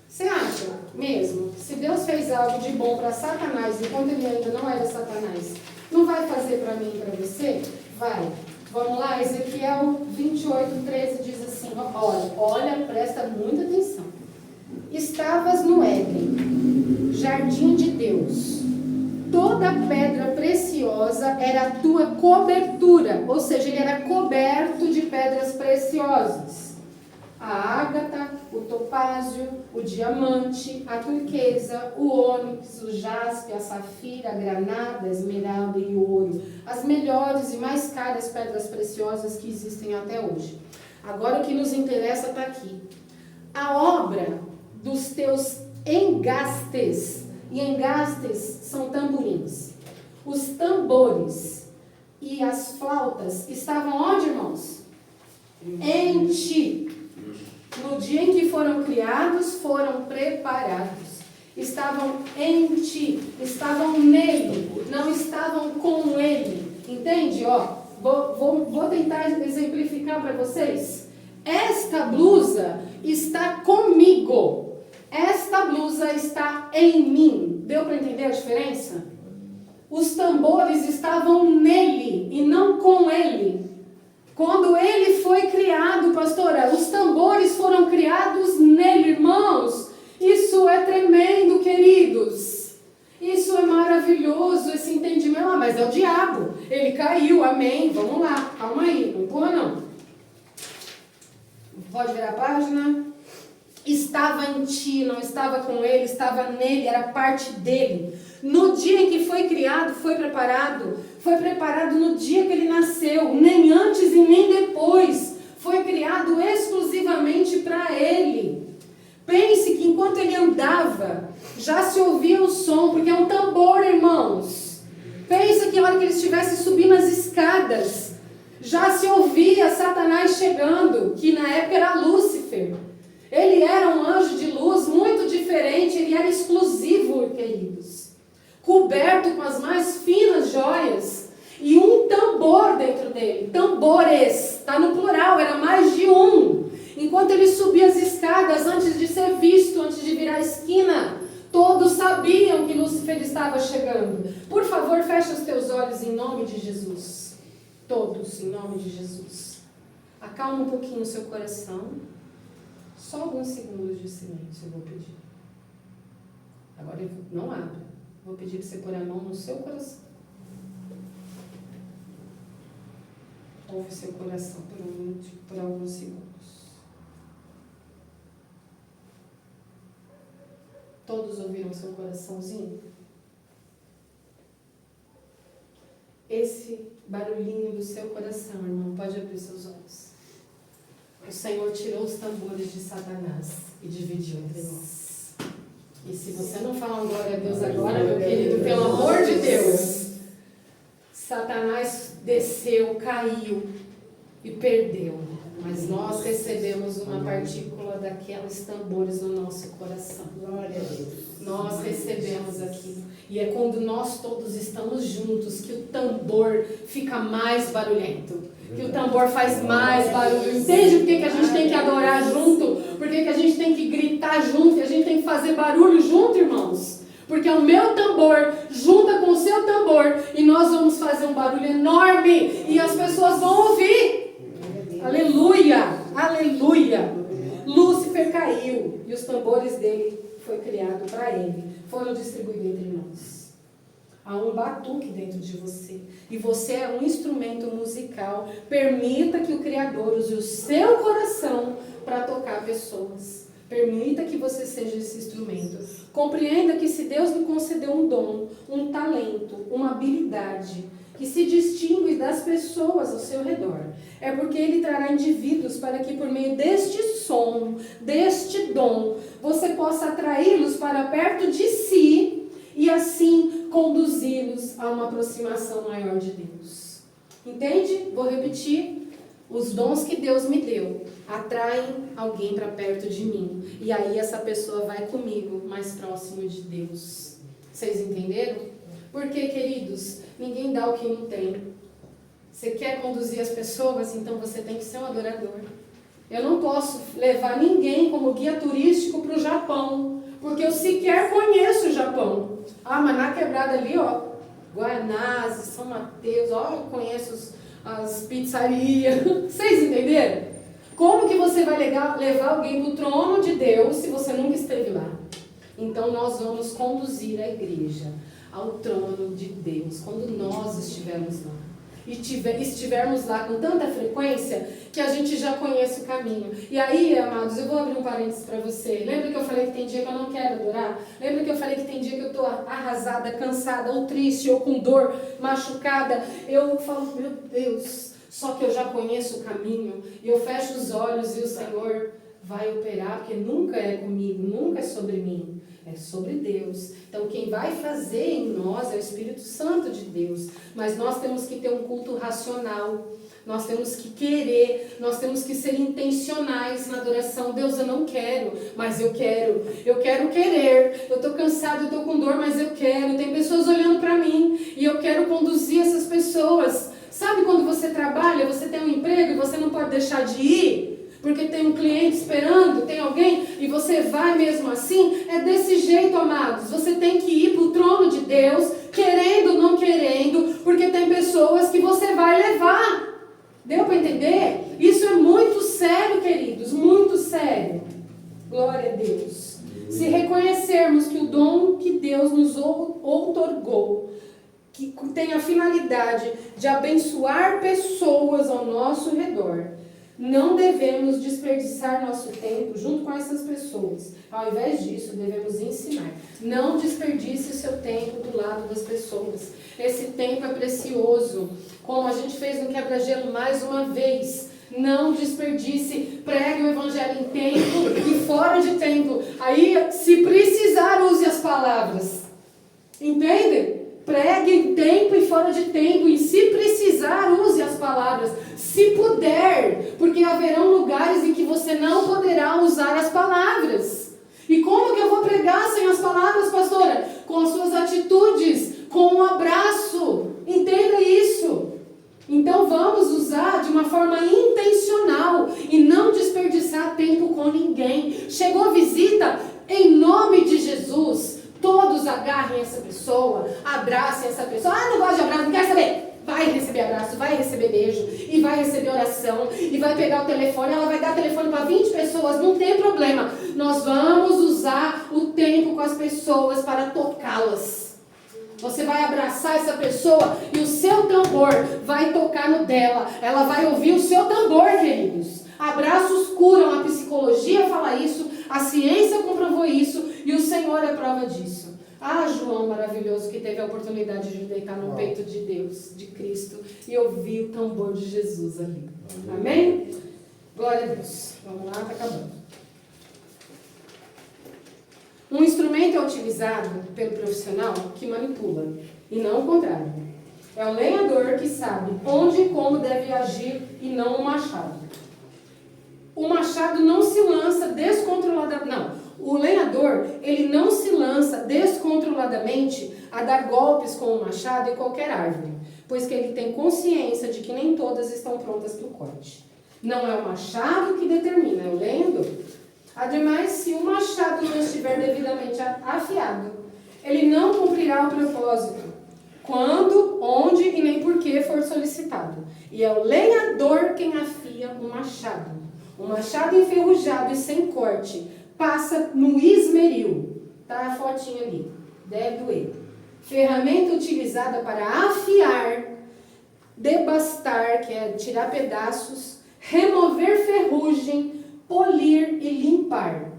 Você acha mesmo? Se Deus fez algo de bom para Satanás, enquanto ele ainda não era Satanás, não vai fazer para mim e para você? Vai. Vamos lá, Ezequiel 28:13 diz assim, olha, presta muita atenção. Estavas no Éden, jardim de Deus. Toda pedra preciosa era a tua cobertura, ou seja, ele era coberto de pedras preciosas. A ágata, o topázio, o diamante, a turquesa, o ônix, o jaspe, a safira, a granada, a esmeralda e o ouro. As melhores e mais caras pedras preciosas que existem até hoje. Agora o que nos interessa está aqui. A obra dos teus engastes, e engastes são tamborins. Os tambores e as flautas estavam onde, irmãos? Em ti. No dia em que foram criados, foram preparados. Estavam em ti, estavam nele, não estavam com ele. Entende? Ó, vou tentar exemplificar para vocês. Esta blusa está comigo. Esta blusa está em mim. Deu para entender a diferença? Os tambores estavam nele e não com ele. Quando ele foi criado, pastora, os tambores foram criados nele, irmãos. Isso é tremendo, queridos. Isso é maravilhoso, esse entendimento. Ah, mas é o diabo. Ele caiu, amém. Vamos lá, calma aí, não empurra não. Pode virar a página. Estava em ti, não estava com ele, estava nele, era parte dele. No dia em que foi criado, foi preparado no dia que ele nasceu, nem antes e nem depois. Foi criado exclusivamente para ele. Pense que enquanto ele andava, já se ouvia o som, porque é um tambor, irmãos. Pensa que a hora que ele estivesse subindo as escadas, já se ouvia Satanás chegando, que na época era Lúcifer. Ele era um anjo de luz muito diferente, ele era exclusivo, queridos. Coberto com as mais finas joias e um tambor dentro dele. Tambores, está no plural, era mais de um. Enquanto ele subia as escadas, antes de ser visto, antes de virar a esquina, todos sabiam que Lúcifer estava chegando. Por favor, fecha os teus olhos em nome de Jesus. Todos, em nome de Jesus. Acalma um pouquinho o seu coração. Só alguns segundos de silêncio eu vou pedir. Agora não abra. Vou pedir para você pôr a mão no seu coração. Ouve seu coração por alguns segundos. Todos ouviram seu coraçãozinho? Esse barulhinho do seu coração, irmão, pode abrir seus olhos. O Senhor tirou os tambores de Satanás e dividiu entre nós. E se você não falar glória a Deus agora, meu querido, pelo amor de Deus, Satanás desceu, caiu e perdeu. Mas nós recebemos uma partícula daqueles tambores no nosso coração. Glória a Deus. Nós recebemos aquilo. E é quando nós todos estamos juntos que o tambor fica mais barulhento. Que o tambor faz mais barulho. Entende por que a gente tem que adorar junto? Por que a gente tem que gritar junto? Que a gente tem que fazer barulho junto, irmãos? Porque o meu tambor junta com o seu tambor e nós vamos fazer um barulho enorme e as pessoas vão ouvir. Aleluia! Aleluia! Lúcifer caiu e os tambores dele foi criado para ele. Foram distribuídos entre nós. Há um batuque dentro de você. E você é um instrumento musical. Permita que o Criador use o seu coração para tocar pessoas. Permita que você seja esse instrumento. Compreenda que se Deus lhe concedeu um dom, um talento, uma habilidade que se distingue das pessoas ao seu redor, é porque Ele trará indivíduos para que por meio deste som, deste dom, você possa atraí-los para perto de si e assim conduzi-los a uma aproximação maior de Deus. Entende? Vou repetir. Os dons que Deus me deu atraem alguém para perto de mim. E aí essa pessoa vai comigo mais próximo de Deus. Vocês entenderam? Porque, queridos, ninguém dá o que não tem. Você quer conduzir as pessoas, então você tem que ser um adorador. Eu não posso levar ninguém como guia turístico para o Japão, porque eu sequer conheço o Japão. Ah, mas na quebrada ali, ó, Guaianazes, São Mateus, ó, eu conheço as pizzarias. Vocês entenderam? Como que você vai levar alguém para o trono de Deus se você nunca esteve lá? Então nós vamos conduzir a igreja ao trono de Deus, quando nós estivermos lá. E estivermos lá com tanta frequência que a gente já conhece o caminho. E aí, amados, eu vou abrir um parênteses para você. Lembra que eu falei que tem dia que eu não quero adorar? Lembra que eu falei que tem dia que eu estou arrasada, cansada, ou triste, ou com dor, machucada? Eu falo, meu Deus, só que eu já conheço o caminho. E eu fecho os olhos e o Senhor vai operar, porque nunca é comigo, nunca é sobre mim. É sobre Deus. Então quem vai fazer em nós é o Espírito Santo de Deus. Mas nós temos que ter um culto racional. Nós temos que querer. Nós temos que ser intencionais na adoração. Deus, eu não quero, mas eu quero. Eu quero querer. Eu estou cansado, eu estou com dor, mas eu quero. Tem pessoas olhando para mim e eu quero conduzir essas pessoas. Sabe quando você trabalha, você tem um emprego e você não pode deixar de ir? Porque tem um cliente esperando, tem alguém, e você vai mesmo assim. É desse jeito, amados. Você tem que ir para o trono de Deus, querendo ou não querendo, porque tem pessoas que você vai levar. Deu para entender? Isso é muito sério, queridos, muito sério. Glória a Deus. Se reconhecermos que o dom que Deus nos outorgou, que tem a finalidade de abençoar pessoas ao nosso redor, não devemos desperdiçar nosso tempo junto com essas pessoas. Ao invés disso, devemos ensinar. Não desperdice o seu tempo do lado das pessoas. Esse tempo é precioso. Como a gente fez no quebra-gelo mais uma vez. Não desperdice. Pregue o evangelho em tempo e fora de tempo. Aí, se precisar, use as palavras. Entende? Pregue em tempo e fora de tempo. E se precisar, use as palavras. Se puder, porque haverão lugares em que você não poderá usar as palavras. E como que eu vou pregar sem as palavras, pastora? Com as suas atitudes, com um abraço. Entenda isso. Então vamos usar de uma forma intencional e não desperdiçar tempo com ninguém. Chegou visita, em nome de Jesus, todos agarrem essa pessoa, abracem essa pessoa. Ah, não gosto de abraço, não quer saber. Vai receber abraço, vai receber beijo, e vai receber oração, e vai pegar o telefone, ela vai dar telefone para 20 pessoas, não tem problema. Nós vamos usar o tempo com as pessoas para tocá-las. Você vai abraçar essa pessoa e o seu tambor vai tocar no dela. Ela vai ouvir o seu tambor, queridos. Abraços curam, a psicologia fala isso, a ciência comprovou isso, e o Senhor é prova disso. Ah, João maravilhoso, que teve a oportunidade de deitar no peito de Deus, de Cristo, e ouvir o tambor de Jesus ali. Amém? Glória a Deus. Vamos lá, está acabando. Um instrumento é utilizado pelo profissional que manipula, e não o contrário. É o lenhador que sabe onde e como deve agir, e não o machado. O machado não se lança descontroladamente. Não. O lenhador, ele não se lança descontroladamente a dar golpes com o machado em qualquer árvore, pois que ele tem consciência de que nem todas estão prontas para o corte. Não é o machado que determina, é o lenhador. Ademais, se o machado não estiver devidamente afiado, ele não cumprirá o propósito, quando, onde e nem por que for solicitado. E é o lenhador quem afia o machado. O machado enferrujado e sem corte passa no esmeril. Tá a fotinha ali. Deve doer. Ferramenta utilizada para afiar, debastar, que é tirar pedaços, remover ferrugem, polir e limpar.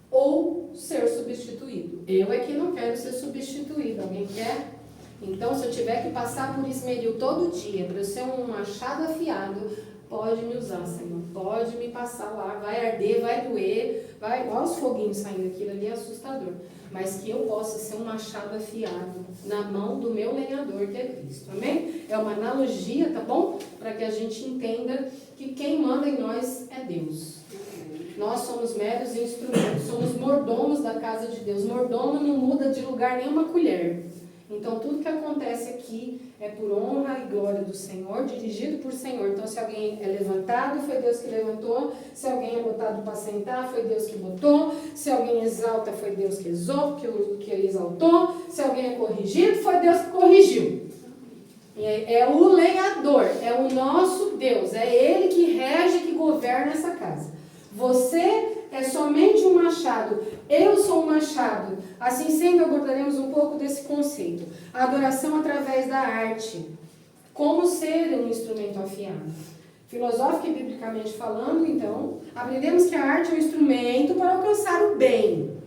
Ou ser substituído. Eu é que não quero ser substituído. Alguém quer? Então, se eu tiver que passar por esmeril todo dia para eu ser um machado afiado, pode me usar, Senhor. Pode me passar lá. Vai arder, vai doer. Vai, olha os foguinhos saindo, aquilo ali é assustador. Mas que eu possa ser um machado afiado na mão do meu lenhador, que é Cristo. Amém? É uma analogia, tá bom? Para que a gente entenda que quem manda em nós é Deus. Nós somos meros instrumentos, somos mordomos da casa de Deus. Mordomo não muda de lugar nem uma colher. Então, tudo que acontece aqui é por honra e glória do Senhor, dirigido por Senhor. Então, se alguém é levantado, foi Deus que levantou. Se alguém é botado para sentar, foi Deus que botou. Se alguém exalta, foi Deus que exaltou. Se alguém é corrigido, foi Deus que corrigiu. É o lenhador, é o nosso Deus. É Ele que rege, que governa essa casa. Você é somente um machado. Eu sou um machado. Assim sendo, abordaremos um pouco desse conceito. A adoração através da arte. Como ser um instrumento afiado. Filosófica e biblicamente falando, então, aprendemos que a arte é um instrumento para alcançar o bem.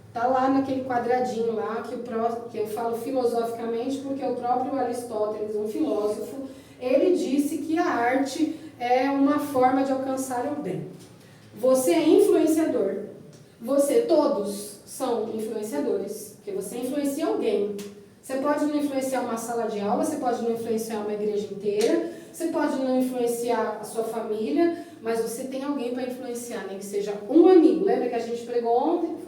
Está lá naquele quadradinho lá que eu falo filosoficamente, porque o próprio Aristóteles, um filósofo, ele disse que a arte é uma forma de alcançar o bem. Você é influenciador. Todos são influenciadores, porque você influencia alguém. Você pode não influenciar uma sala de aula, você pode não influenciar uma igreja inteira, você pode não influenciar a sua família, mas você tem alguém para influenciar, nem que seja um amigo. Lembra que a gente pregou ontem?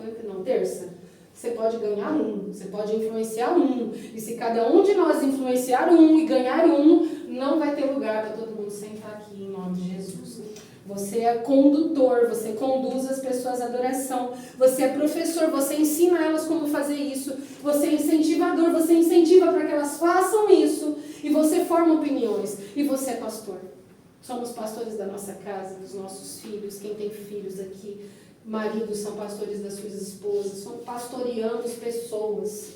Terça. Você pode ganhar um, você pode influenciar um. E se cada um de nós influenciar um e ganhar um, não vai ter lugar para todo mundo sentar aqui em nome de Jesus. Você é condutor, você conduz as pessoas à adoração. Você é professor, você ensina elas como fazer isso. Você é incentivador, você incentiva para que elas façam isso. E você forma opiniões. E você é pastor. Somos pastores da nossa casa, dos nossos filhos. Quem tem filhos aqui, maridos são pastores das suas esposas. Pastoreamos pessoas.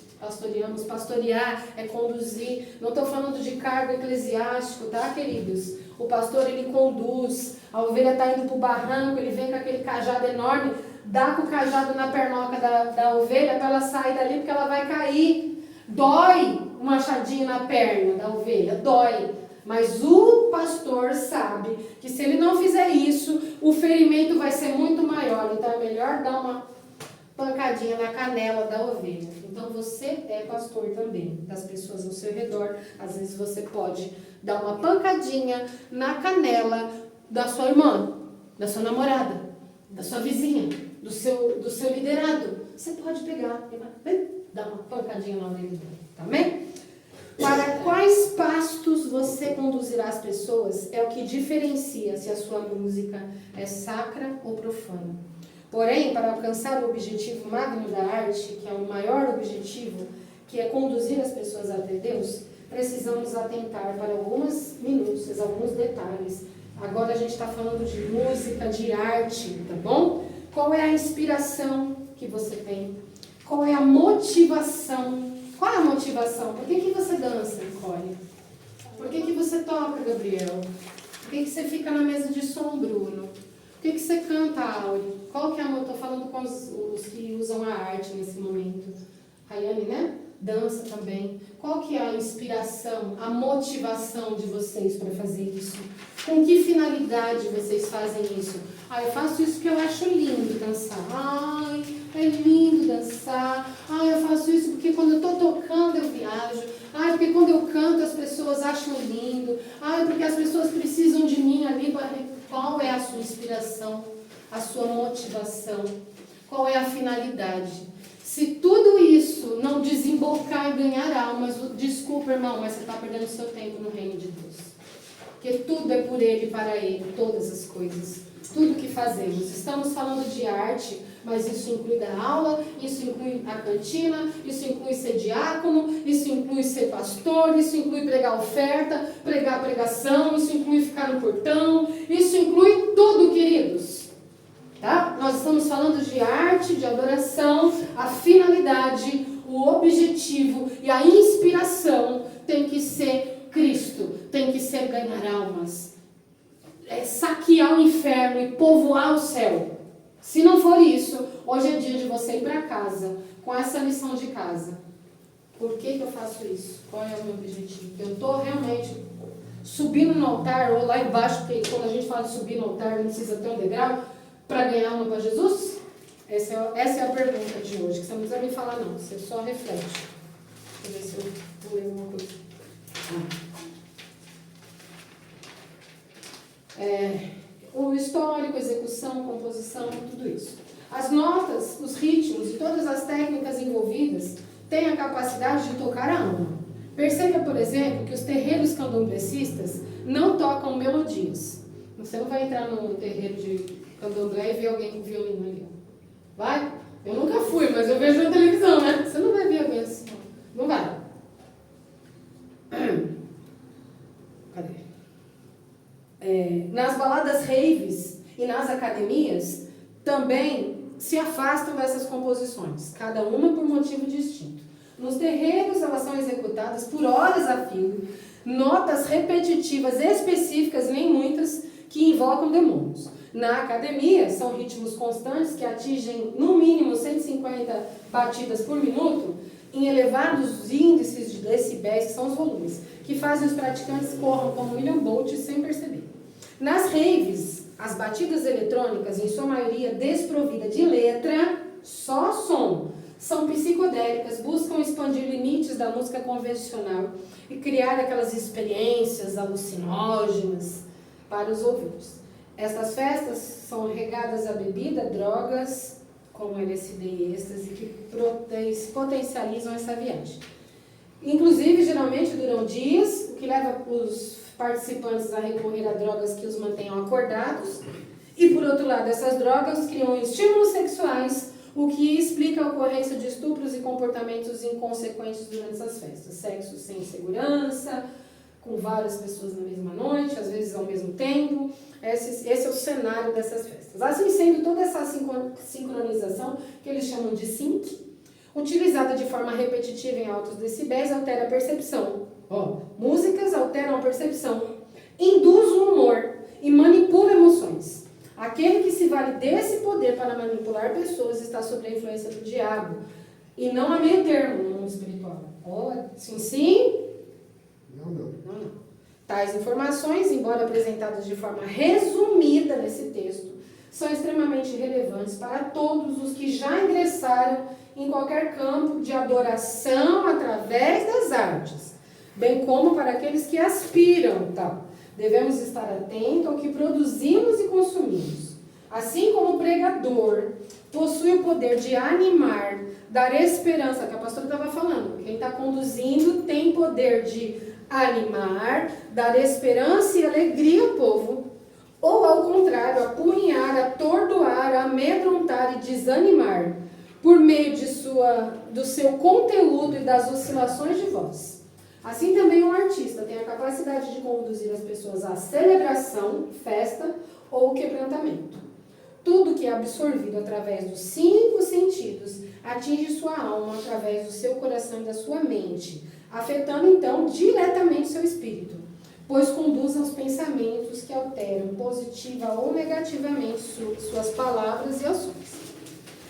Pastorear é conduzir. Não estou falando de cargo eclesiástico, tá, queridos? O pastor, ele conduz. A ovelha está indo para o barranco, ele vem com aquele cajado enorme, dá com o cajado na pernoca da ovelha para ela sair dali, porque ela vai cair. Dói um machadinho na perna da ovelha, dói. Mas o pastor sabe que se ele não fizer isso, o ferimento vai ser muito maior. Então é melhor dar uma pancadinha na canela da ovelha. Então você é pastor também das pessoas ao seu redor. Às vezes você pode dar uma pancadinha na canela da sua irmã, da sua namorada, da sua vizinha, do seu liderado. Você pode pegar e dar uma pancadinha na orelha dele. Amém? Para quais pastos você conduzirá as pessoas é o que diferencia se a sua música é sacra ou profana. Porém, para alcançar o objetivo magno da arte, que é o maior objetivo, que é conduzir as pessoas até Deus, precisamos atentar para algumas minúcias, alguns detalhes. Agora a gente está falando de música, de arte, tá bom? Qual é a inspiração que você tem? Qual é a motivação? Qual é a motivação? Por que você dança, Nicole? Por que você toca, Gabriel? Por que você fica na mesa de som, Bruno? Por que você canta, Áureo? Qual que é a motivação? Estou falando com os que usam a arte nesse momento. Rayane, né? Dança também. Qual que é a inspiração, a motivação de vocês para fazer isso? Com que finalidade vocês fazem isso? Eu faço isso porque eu acho lindo dançar. É lindo dançar. Eu faço isso porque quando eu estou tocando eu viajo. Porque quando eu canto as pessoas acham lindo. Porque as pessoas precisam de mim ali. Qual é a sua inspiração? A sua motivação? Qual é a finalidade? Se tudo isso não desembocar e ganhar almas, desculpa, irmão, mas você está perdendo seu tempo no reino de Deus. Porque tudo é por Ele e para Ele, todas as coisas. Tudo que fazemos. Estamos falando de arte, mas isso inclui dar aula, isso inclui a cantina, isso inclui ser diácono, isso inclui ser pastor, isso inclui pregar oferta, pregar pregação, isso inclui ficar no portão, isso inclui tudo, queridos. Tá? Nós estamos falando de arte, de adoração, a finalidade, o objetivo e a inspiração tem que ser Cristo, tem que ser ganhar almas, saquear o inferno e povoar o céu. Se não for isso, hoje é dia de você ir para casa com essa lição de casa. Por que eu faço isso? Qual é o meu objetivo? Eu estou realmente subindo no altar ou lá embaixo, porque quando a gente fala de subir no altar não precisa ter um degrau, para ganhar uma para Jesus? Essa é a pergunta de hoje, que você não precisa me falar não, você só reflete. Deixa eu ver se eu vou ler uma coisa. O histórico, execução, composição, tudo isso. As notas, os ritmos e todas as técnicas envolvidas têm a capacidade de tocar a alma. Perceba, por exemplo, que os terreiros candomblecistas não tocam melodias. Você não vai entrar num terreiro de candomblé e ver alguém com violino ali. Vai? Eu nunca fui, mas eu vejo na televisão, né? Você não vai ver alguém assim. Não vai. Cadê? Nas baladas raves e nas academias, também se afastam dessas composições, cada uma por motivo distinto. Nos terreiros, elas são executadas por horas a fio, notas repetitivas específicas, nem muitas, que invocam demônios. Na academia, são ritmos constantes que atingem, no mínimo, 150 batidas por minuto, em elevados índices de decibéis, que são os volumes, que fazem os praticantes corram como William Bolt sem perceber. Nas raves, as batidas eletrônicas, em sua maioria desprovida de letra, só som, são psicodélicas, buscam expandir limites da música convencional e criar aquelas experiências alucinógenas para os ouvintes. Estas festas são regadas a bebida, drogas, como LSD e êxtase, que potencializam essa viagem. Inclusive, geralmente duram dias, o que leva os participantes a recorrer a drogas que os mantenham acordados. E, por outro lado, essas drogas criam estímulos sexuais, o que explica a ocorrência de estupros e comportamentos inconsequentes durante essas festas. Sexo sem segurança, com várias pessoas na mesma noite, às vezes ao mesmo tempo. Esse é o cenário dessas festas. Assim sendo, toda essa sincronização, que eles chamam de sync, utilizada de forma repetitiva em altos decibéis, altera a percepção. Músicas alteram a percepção, induz o humor e manipula emoções. Aquele que se vale desse poder para manipular pessoas está sob a influência do diabo, e não há meio termo no mundo espiritual. Sim, sim. Não. Tais informações, embora apresentadas de forma resumida nesse texto, são extremamente relevantes para todos os que já ingressaram em qualquer campo de adoração através das artes, bem como para aqueles que aspiram tal. Devemos estar atentos ao que produzimos e consumimos. Assim como o pregador possui o poder de animar, dar esperança, que a pastora estava falando, quem está conduzindo tem poder de animar, dar esperança e alegria ao povo, ou ao contrário, apunhar, atordoar, amedrontar e desanimar, por meio do seu conteúdo e das oscilações de voz. Assim também um artista tem a capacidade de conduzir as pessoas à celebração, festa ou quebrantamento. Tudo que é absorvido através dos 5 sentidos atinge sua alma através do seu coração e da sua mente, afetando então diretamente seu espírito, pois conduz aos pensamentos que alteram positiva ou negativamente suas palavras e ações.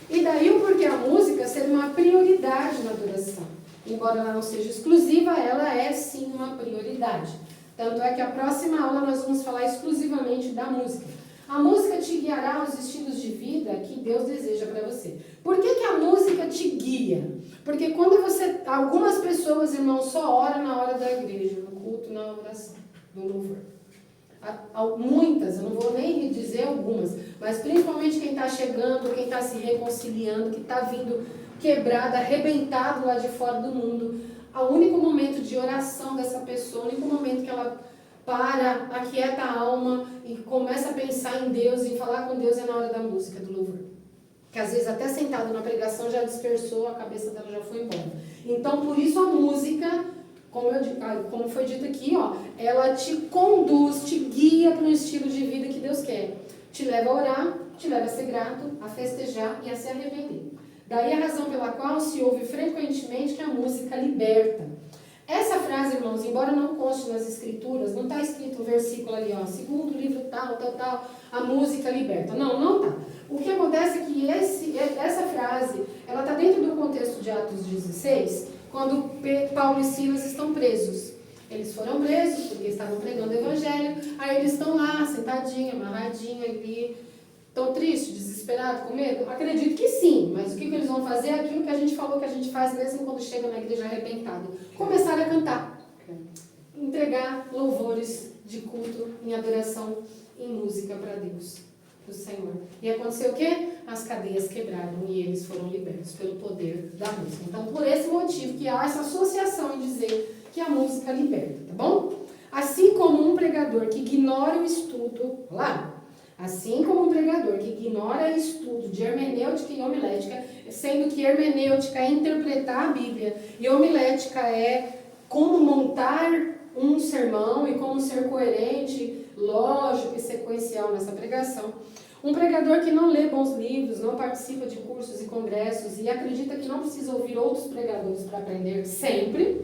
E daí o porquê a música ser uma prioridade na adoração. Embora ela não seja exclusiva, ela é sim uma prioridade. Tanto é que a próxima aula nós vamos falar exclusivamente da música. A música te guiará aos estilos de vida que Deus deseja para você. Por que a música te guia? Porque quando algumas pessoas, irmãos, só oram na hora da igreja, no culto, na oração, no louvor. Muitas, eu não vou nem dizer algumas, mas principalmente quem está chegando, quem está se reconciliando, que está vindo quebrado, arrebentado lá de fora do mundo. O único momento de oração dessa pessoa, o único momento que ela para, aquieta a alma e começa a pensar em Deus e falar com Deus é na hora da música, do louvor. Que às vezes até sentado na pregação já dispersou, a cabeça dela já foi embora. Então, por isso a música, como foi dito aqui, ela te conduz, te guia para um estilo de vida que Deus quer. Te leva a orar, te leva a ser grato, a festejar e a se arrepender. Daí a razão pela qual se ouve frequentemente que a música liberta. Essa frase, irmãos, embora não conste nas escrituras, não está escrito um versículo ali, segundo livro tal, a música liberta. Não está. O que acontece é que essa frase, ela está dentro do contexto de Atos 16, quando Paulo e Silas estão presos. Eles foram presos porque estavam pregando o evangelho, aí eles estão lá, sentadinhos, amarradinhos ali, tão tristes, desesperados, com medo? Acredito que sim, mas o que eles vão fazer é aquilo que a gente falou que a gente faz mesmo quando chega na igreja arrebentado. Começar a cantar, entregar louvores de culto em adoração, em música para Deus, para o Senhor. E aconteceu o quê? As cadeias quebraram e eles foram libertos pelo poder da música. Então, por esse motivo que há essa associação em dizer que a música liberta, tá bom? Assim como um pregador que ignora o estudo, assim como um pregador que ignora o estudo de hermenêutica e homilética, sendo que hermenêutica é interpretar a Bíblia e homilética é como montar um sermão e como ser coerente, lógico e sequencial nessa pregação. Um pregador que não lê bons livros, não participa de cursos e congressos e acredita que não precisa ouvir outros pregadores para aprender sempre,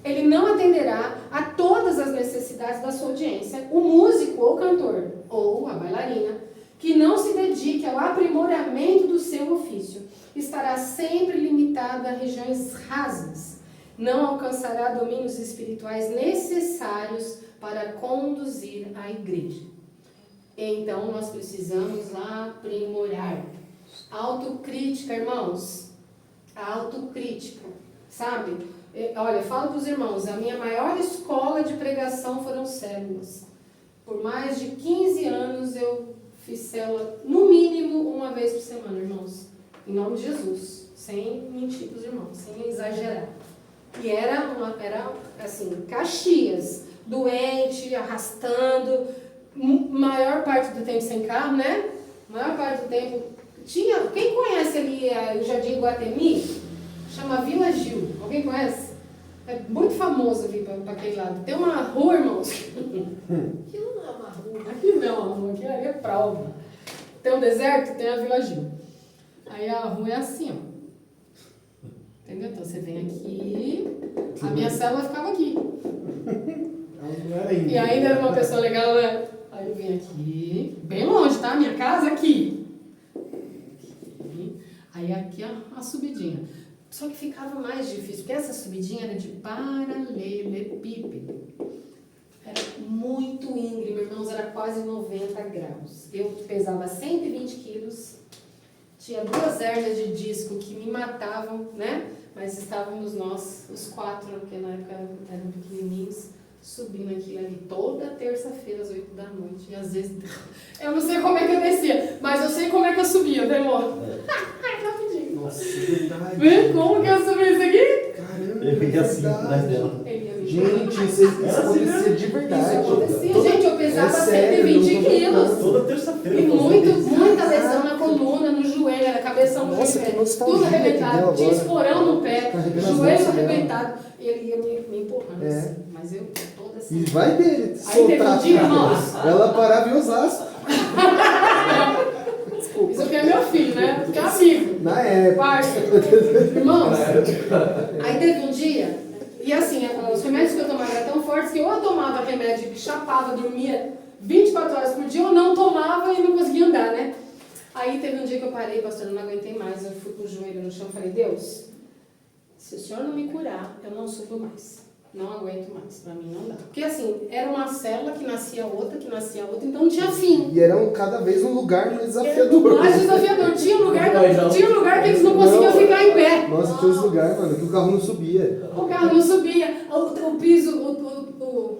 ele não atenderá a todas as necessidades da sua audiência. O músico ou cantor, ou a bailarina, que não se dedique ao aprimoramento do seu ofício, estará sempre limitado a regiões rasas. Não alcançará domínios espirituais necessários para conduzir a igreja. Então, nós precisamos aprimorar. Autocrítica, irmãos. A autocrítica, sabe? Olha, eu falo para os irmãos, a minha maior escola de pregação foram células. Por mais de 15 anos eu fiz célula, no mínimo, uma vez por semana, irmãos. Em nome de Jesus. Sem mentir para os irmãos, sem exagerar. E era assim, Caxias, doente, arrastando, maior parte do tempo sem carro, né? Maior parte do tempo. Quem conhece ali o Jardim Guatemi? Chama Vila Gil. Alguém conhece? É muito famoso ali para aquele lado. Tem uma rua, irmãos. Aquilo não é uma rua. Aqui não, a rua aqui é prova. Tem um deserto, tem a Vila Gil. Aí a rua é assim, ó. Entendeu? Então você vem aqui, a minha célula ficava aqui. E ainda era uma pessoa legal, né? Aí eu vim aqui, bem longe, tá? Minha casa aqui. Aí aqui a subidinha. Só que ficava mais difícil, porque essa subidinha era de paralelepípedo. Era muito íngreme, irmãos, era quase 90 graus. Eu pesava 120 quilos, tinha 2 hérnias de disco que me matavam, né? Mas estávamos nós, os 4, que na época eram pequenininhos, subindo aquilo ali toda terça-feira às 8 da noite. E às vezes, eu não sei como é que eu descia, mas eu sei como é que eu subia, demora. Rapidinho. Nossa, verdade. Vê como que eu subi isso aqui? Caramba, Eu fiquei assim, atrás dela. Ele ia me Gente, isso acontecia de verdade. Isso acontecia. Gente, eu pesava É sério, 120 não tô quilos. Toda terça-feira. E eu fazia isso. muita lesão na coluna, no joelho, na cabeça, no Nossa, que joelho, nostalgia tudo que arrebentado, deu tinha agora. esporão no pé, Carregando as joelho nossas arrebentado, e ele ia me empurrando, É. assim, mas eu toda E assim. vai dele Aí teve um soltar. dia, irmãos, Ela parava em Osasco. isso aqui é meu filho, né? Que é amigo, Na época. parça. Irmãos, aí teve um dia, e assim, os remédios que eu tomava eram tão fortes que ou eu tomava remédio que chapava, dormia 24 horas por dia, ou não tomava e não conseguia andar, né? Aí teve um dia que eu parei, pastor, eu não aguentei mais, eu fui com o joelho no chão e falei, Deus, se o Senhor não me curar, eu não subo mais. Não aguento mais, pra mim não dá. Porque assim, era uma célula que nascia outra, então não tinha fim. E eram cada vez um lugar mais Era desafiador. mais desafiador. Tinha um lugar que eles não conseguiam Não. ficar em pé. Nossa, tinha uns lugares, mano, que o carro não subia. O carro não subia, o piso, o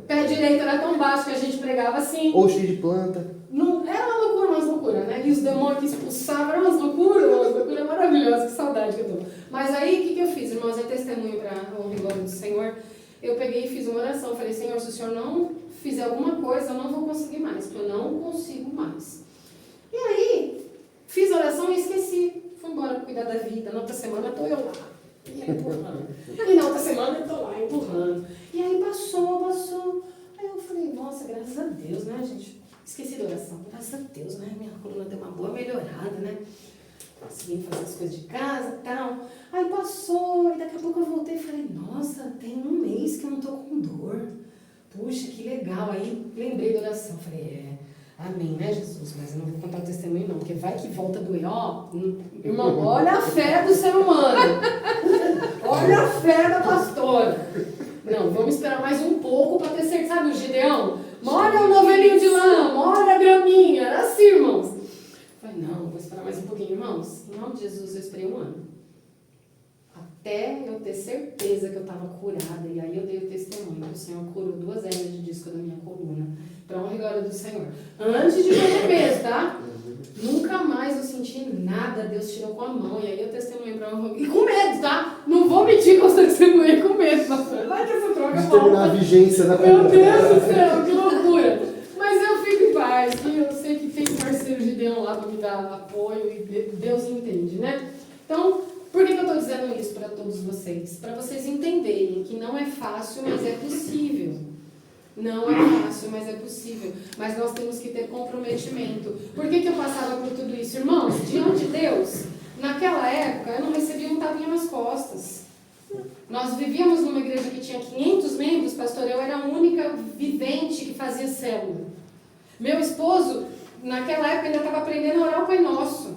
pé direito era tão baixo que a gente pregava assim. Ou cheio de planta. Não, era umas loucuras, né? E os demônios que expulsavam, eram umas loucuras maravilhosas, que saudade que eu tô. Mas aí, o que eu fiz, irmãos? É testemunho para o glória do Senhor. Eu peguei e fiz uma oração. Falei, Senhor, se o Senhor não fizer alguma coisa, eu não vou conseguir mais, porque eu não consigo mais. E aí, fiz a oração e esqueci. Fui embora cuidar da vida. Na outra semana, estou eu lá. E ele empurrando. E na outra semana, eu estou lá empurrando. E aí, passou. Aí eu falei, nossa, graças a Deus, né, gente? Esqueci da oração. Graças a Deus, né? Minha coluna deu uma boa melhorada, né? Consegui fazer as coisas de casa e tal. Aí passou, e daqui a pouco eu voltei e falei, nossa, tem um mês que eu não tô com dor. Puxa, que legal. Aí lembrei da oração. Falei, amém, né, Jesus? Mas eu não vou contar o testemunho, não, porque vai que volta a doer. Ó, irmão, olha a fé do ser humano. Olha a fé da pastora. Não, vamos esperar mais um pouco para ter certeza. Sabe o Gideão? Molha o novelinho de lã, molha a graminha. Era assim, irmãos. Falei, não, vou esperar mais um pouquinho, irmãos. Em nome de Jesus, eu esperei 1 ano. Até eu ter certeza que eu estava curada. E aí eu dei o testemunho que o Senhor curou 2 hérnias de disco da minha coluna. Para honra e glória do Senhor. Antes de perder peso, tá? Nunca mais eu senti nada. Deus tirou com a mão. E aí eu testemunhei para honra. E com medo, tá? Não vou mentir que eu testemunhei com medo, pastor. Vai que essa troca De terminar a volta. vigência da Meu Deus do céu, que loucura. Mas eu fico em paz, e eu sei que tem parceiro Gideão lá para me dar apoio e Deus entende, né? Então, por que eu estou dizendo isso para todos vocês? Para vocês entenderem que não é fácil, mas é possível. Não é fácil, mas é possível. Mas nós temos que ter comprometimento. Por que eu passava por tudo isso? Irmãos, diante de Deus, naquela época eu não recebia um tapinha nas costas. Nós vivíamos numa igreja que tinha 500 membros, pastor, eu era a única vivente que fazia célula. Meu esposo, naquela época, ainda estava aprendendo a orar o Pai Nosso.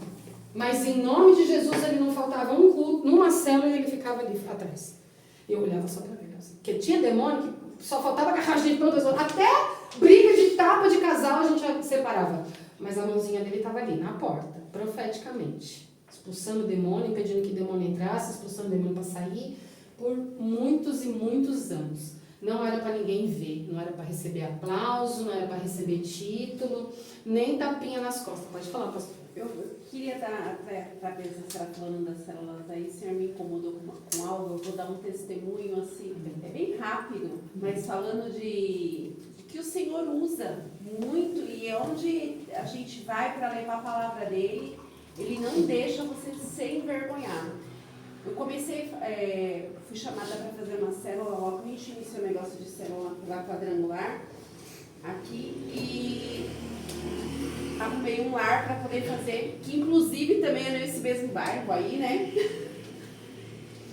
Mas em nome de Jesus, ele não faltava um culto, numa célula ele ficava ali atrás. Eu olhava só para ele, assim. Porque tinha demônio que só faltava agarrar a gente para outras outras. Até briga de tapa de casal a gente já separava. Mas a mãozinha dele estava ali, na porta, profeticamente. Expulsando o demônio, impedindo que o demônio entrasse, expulsando o demônio para sair, por muitos e muitos anos. Não era para ninguém ver, não era para receber aplauso, não era para receber título, nem tapinha nas costas. Pode falar, pastor. Eu queria dar, para ver se você está falando das células aí, o senhor me incomodou com algo, eu vou dar um testemunho assim, é bem rápido, mas falando de que o Senhor usa muito e é onde a gente vai para levar a palavra dele, ele não deixa você ser envergonhado. Eu comecei, fui chamada para fazer uma célula, logo a gente iniciou o negócio de célula lá quadrangular, aqui, e arrumei um lar para poder fazer, que inclusive também é nesse mesmo bairro aí, né?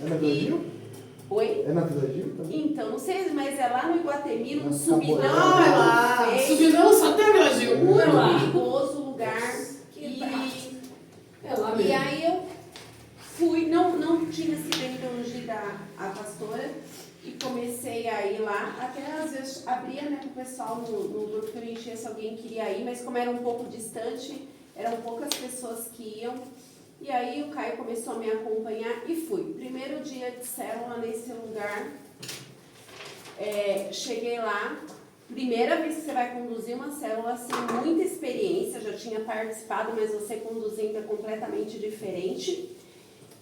É na Vila Gil? Oi? É na Vila Gil também? Então, não sei, mas é lá no Iguatemi, num Nossa, subidão. Saboreiro. é lá. Subidão só tem Brasil. Muito É lá. perigoso lugar. É lá E mesmo. aí eu fui, não tinha sido ainda ungida a pastora, e comecei a ir lá, até às vezes abria, né, pro pessoal no grupo que eu enchia se alguém queria ir, mas como era um pouco distante, eram poucas pessoas que iam, e aí o Caio começou a me acompanhar e fui. Primeiro dia de célula nesse lugar, cheguei lá, primeira vez que você vai conduzir uma célula sem muita experiência, já tinha participado, mas você conduzindo é completamente diferente,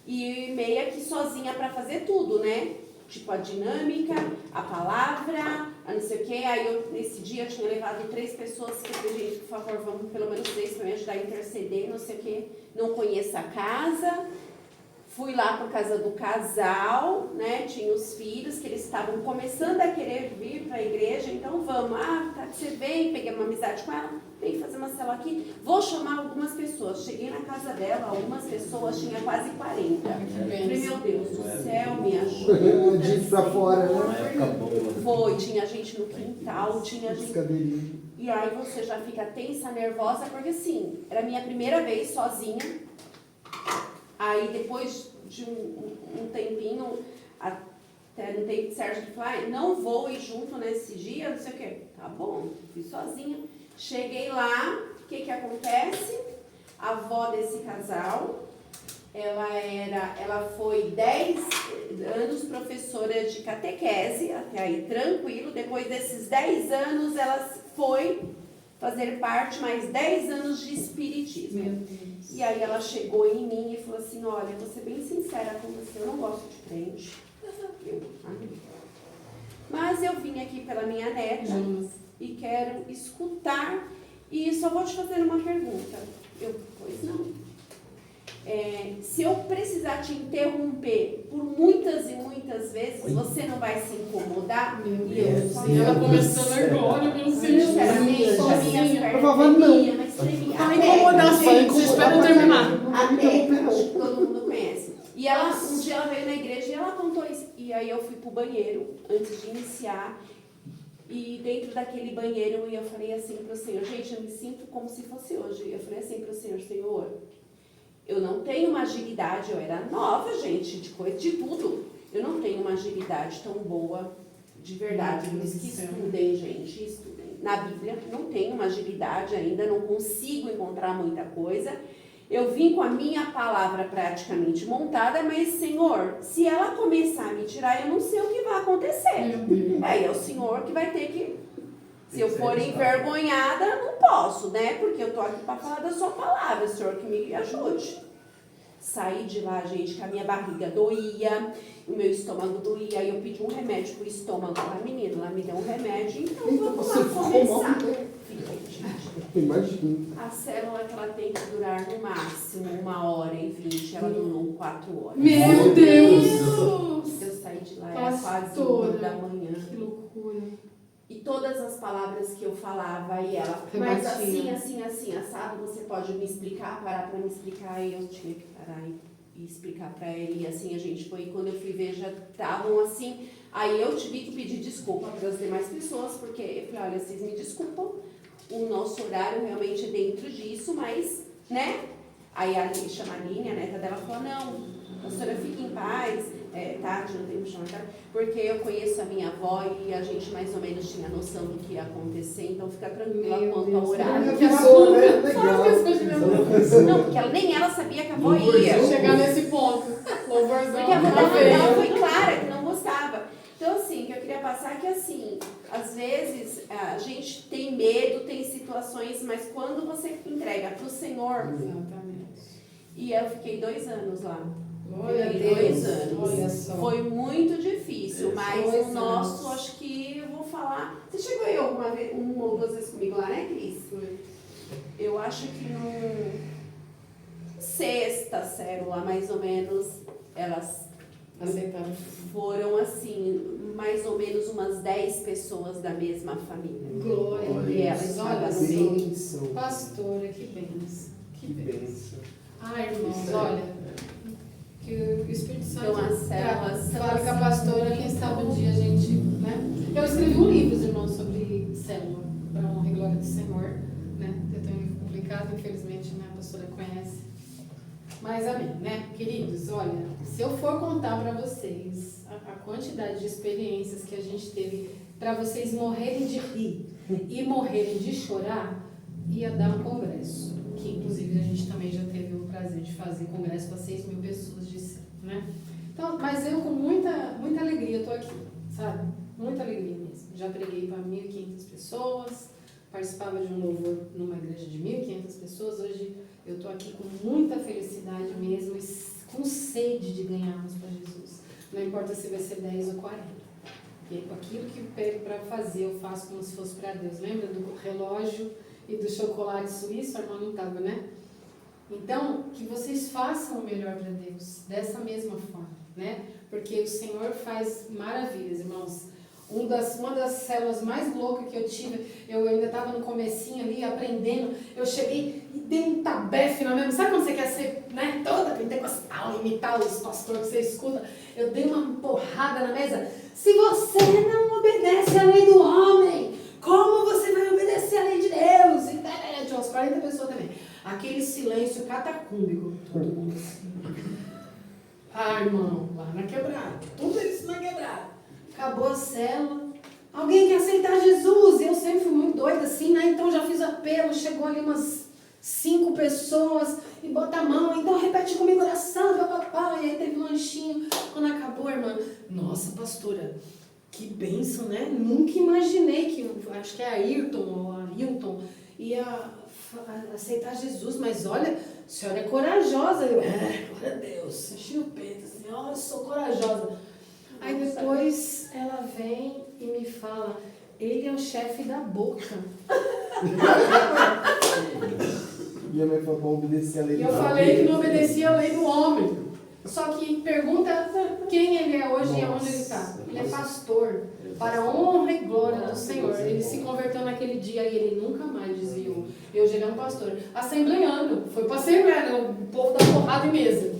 e meia que sozinha para fazer tudo, né? Tipo a dinâmica, a palavra, a não sei o quê. Aí eu, nesse dia eu tinha levado 3 pessoas que eu falei, gente, por favor, vamos pelo menos 3 para me ajudar a interceder, não sei o quê. Não conheço a casa. Fui lá por casa do casal, né? Tinha os filhos que eles estavam começando a querer vir para a igreja, então vamos. Ah, tá, você vem, peguei uma amizade com ela, vem fazer uma célula aqui. Vou chamar algumas pessoas. Cheguei na casa dela, algumas pessoas, tinha quase 40. Falei, meu Deus do céu, me ajuda. Dito pra fora, né? Uma época boa. Foi, tinha gente no quintal, tinha gente. Cadeirinha. E aí você já fica tensa, nervosa, porque assim, era a minha primeira vez sozinha. Aí depois de um tempinho, até no tempo certo, de falar, não vou ir junto nesse dia, não sei o quê. Tá bom, fui sozinha. Cheguei lá, o que acontece? A avó desse casal, ela foi 10 anos professora de catequese, até aí tranquilo. Depois desses 10 anos, ela foi fazer parte mais 10 anos de espiritismo. Meu Deus. E aí ela chegou em mim e falou assim, olha, vou ser bem sincera com você, eu não gosto de crente. Mas eu vim aqui pela minha neta e quero escutar e só vou te fazer uma pergunta. Pois não. Se eu precisar te interromper por muitas e muitas vezes, você não vai se incomodar? Meu E eu Deus. só- E ela começando agora, meu Deus. Sinceramente, Sozinha. as minhas Eu falava, pernas não. tremiam, mas tremia. Vai Até- incomodar sim, vocês esperam terminar. Até todo mundo conhece. E ela, um dia ela veio na igreja e ela contou isso. E aí eu fui pro banheiro antes de iniciar. E dentro daquele banheiro eu falei assim pro Senhor, gente, eu me sinto como se fosse hoje. Eu falei assim pro Senhor, Senhor, eu não tenho uma agilidade, eu era nova, gente, de coisa, de tudo. Eu não tenho uma agilidade tão boa, de verdade. Por isso que estudem, gente, estudem. Na Bíblia não tenho uma agilidade ainda, não consigo encontrar muita coisa. Eu vim com a minha palavra praticamente montada, mas, Senhor, se ela começar a me tirar, eu não sei o que vai acontecer. Aí é o Senhor que vai ter que... Se eu for envergonhada, não posso, né? Porque eu tô aqui para falar da sua palavra, o Senhor que me ajude. Saí de lá, gente, que a minha barriga doía, o meu estômago doía, aí eu pedi um remédio pro estômago pra menina, ela me deu um remédio, então vamos lá começar. Fiquei, gente. Imagina. A célula que ela tem que durar no máximo 1h20, ela durou 4 horas. Meu Deus! Eu saí de lá, era quase Pastora. 1 da manhã. Que loucura. E E todas as palavras que eu falava, e ela, mas Rebatia. assim, assado, você pode me explicar, parar para me explicar, e eu tinha que parar e explicar para ele, e assim a gente foi, e quando eu fui ver, já estavam assim, aí eu tive que pedir desculpa para as demais pessoas, porque eu falei, olha, vocês me desculpam, o nosso horário realmente é dentro disso, mas, né? Aí a Aline, chama a Aline, a neta dela, falou, não, a senhora fique em paz, Tati, não tem que chamar Tati, porque eu conheço a minha avó e a gente mais ou menos tinha noção do que ia acontecer, então fica tranquila Meu quanto Deus, ao horário. que avisou, né? Legal. Não, porque ela, nem ela sabia que a avó Louvorzão. ia. Chegar nesse ponto. Louvorzão. Porque a avó Ela dela veio. foi clara que não gostava. Então, assim, o que eu queria passar é que, assim, às vezes a gente tem medo, tem situações, mas quando você entrega para o Senhor, Exatamente. e eu fiquei 2 anos lá. Glória a Fiquei 2 Deus. anos. Olha só. Foi muito difícil, mas 2 o nosso, anos. acho que eu vou falar. Você chegou aí alguma vez, 1 ou 2 vezes comigo lá, né, Cris? Eu acho que no 6ª célula, mais ou menos, elas Aceitaram. foram assim, mais ou menos umas 10 pessoas da mesma família. Glória a E ela Deus. estava Olha no só. Bênção. Pastora, que bênção. Que bênção. Ai, irmãos, olha. Que o Espírito Santo Então, as células são fala com a assim, pastora, quem sabe um dia a gente, né? Eu escrevi um livro, irmãos, sobre célula, para a honra e glória do Senhor, né? Eu tenho um livro publicado, infelizmente, né? A pastora conhece. Mas amém, né? Queridos, olha, se eu for contar para vocês a quantidade de experiências que a gente teve para vocês morrerem de rir e morrerem de chorar, ia dar um congresso. Que inclusive a gente também já teve o prazer de fazer congresso para 6.000 pessoas de céu, né? Então, mas eu com muita alegria estou aqui, sabe? Muita alegria mesmo. Já preguei para 1.500 pessoas, participava de um louvor numa igreja de 1.500 pessoas. Hoje eu estou aqui com muita felicidade mesmo e com sede de ganharmos para Jesus. Não importa se vai ser 10 ou 40. Porque aquilo que eu pego para fazer, eu faço como se fosse para Deus. Lembra do relógio e do chocolate suíço? A irmã não estava, né? Então, que vocês façam o melhor para Deus, dessa mesma forma, né? Porque o Senhor faz maravilhas, irmãos. Uma das células mais loucas que eu tive, eu ainda estava no comecinho ali, aprendendo, eu cheguei e dei um tabefe na mesma. Sabe quando você quer ser, né, toda pentecostal, imitar os pastores que você escuta? Eu dei uma porrada na mesa. Se você não obedece à lei do homem, como você vai obedecer à lei de Deus? E tinha umas 40 pessoas também. Aquele silêncio catacúmbico. Todo mundo assim. Ah, irmão, lá na quebrada. Tudo isso na quebrada. Acabou a célula. Alguém quer aceitar Jesus? Eu sempre fui muito doida assim, né? Então já fiz apelo. Chegou ali umas 5 pessoas e bota a mão. Então repete comigo oração, papapá. E aí teve um lanchinho. Quando acabou, irmã, nossa, pastora, que bênção, né? Nunca imaginei que, acho que é a Ayrton ou a Hilton, ia aceitar Jesus, mas olha, a senhora é corajosa. Eu, glória a Deus, enchi o peito, assim, ó, eu sou corajosa. Aí depois ela vem e me fala, ele é o chefe da boca. Minha mãe falou para obedecer a lei E do eu homem. falei que não obedecia a lei do homem. Só que pergunta quem ele é hoje e aonde ele está. Ele é pastor, para a honra e glória do Senhor. Ele se converteu naquele dia e ele nunca mais desviou. Eu já era um pastor. Assembleando, foi para Assembleia, né? O povo da porrada em mesa.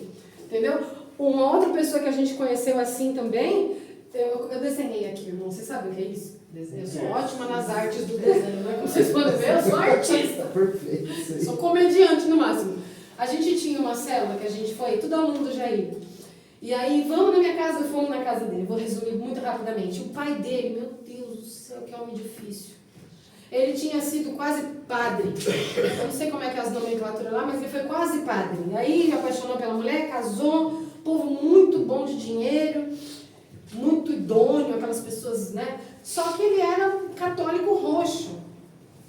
Entendeu? Uma outra pessoa que a gente conheceu assim também, eu desenhei aqui, irmão. Você sabe o que é isso? Eu sou ótima nas artes do desenho, né? Como vocês podem ver, eu sou artista. Perfeito. Isso aí. Sou comediante no máximo. A gente tinha uma célula que a gente foi, tudo aluno do Jair. E aí, vamos na minha casa, fomos na casa dele. Vou resumir muito rapidamente. O pai dele, meu Deus do céu, que homem difícil. Ele tinha sido quase padre. Eu não sei como é que é as nomenclaturas lá, mas ele foi quase padre. Aí, apaixonou pela mulher, casou, povo muito bom de dinheiro, muito idôneo, aquelas pessoas, né? Só que ele era um católico roxo.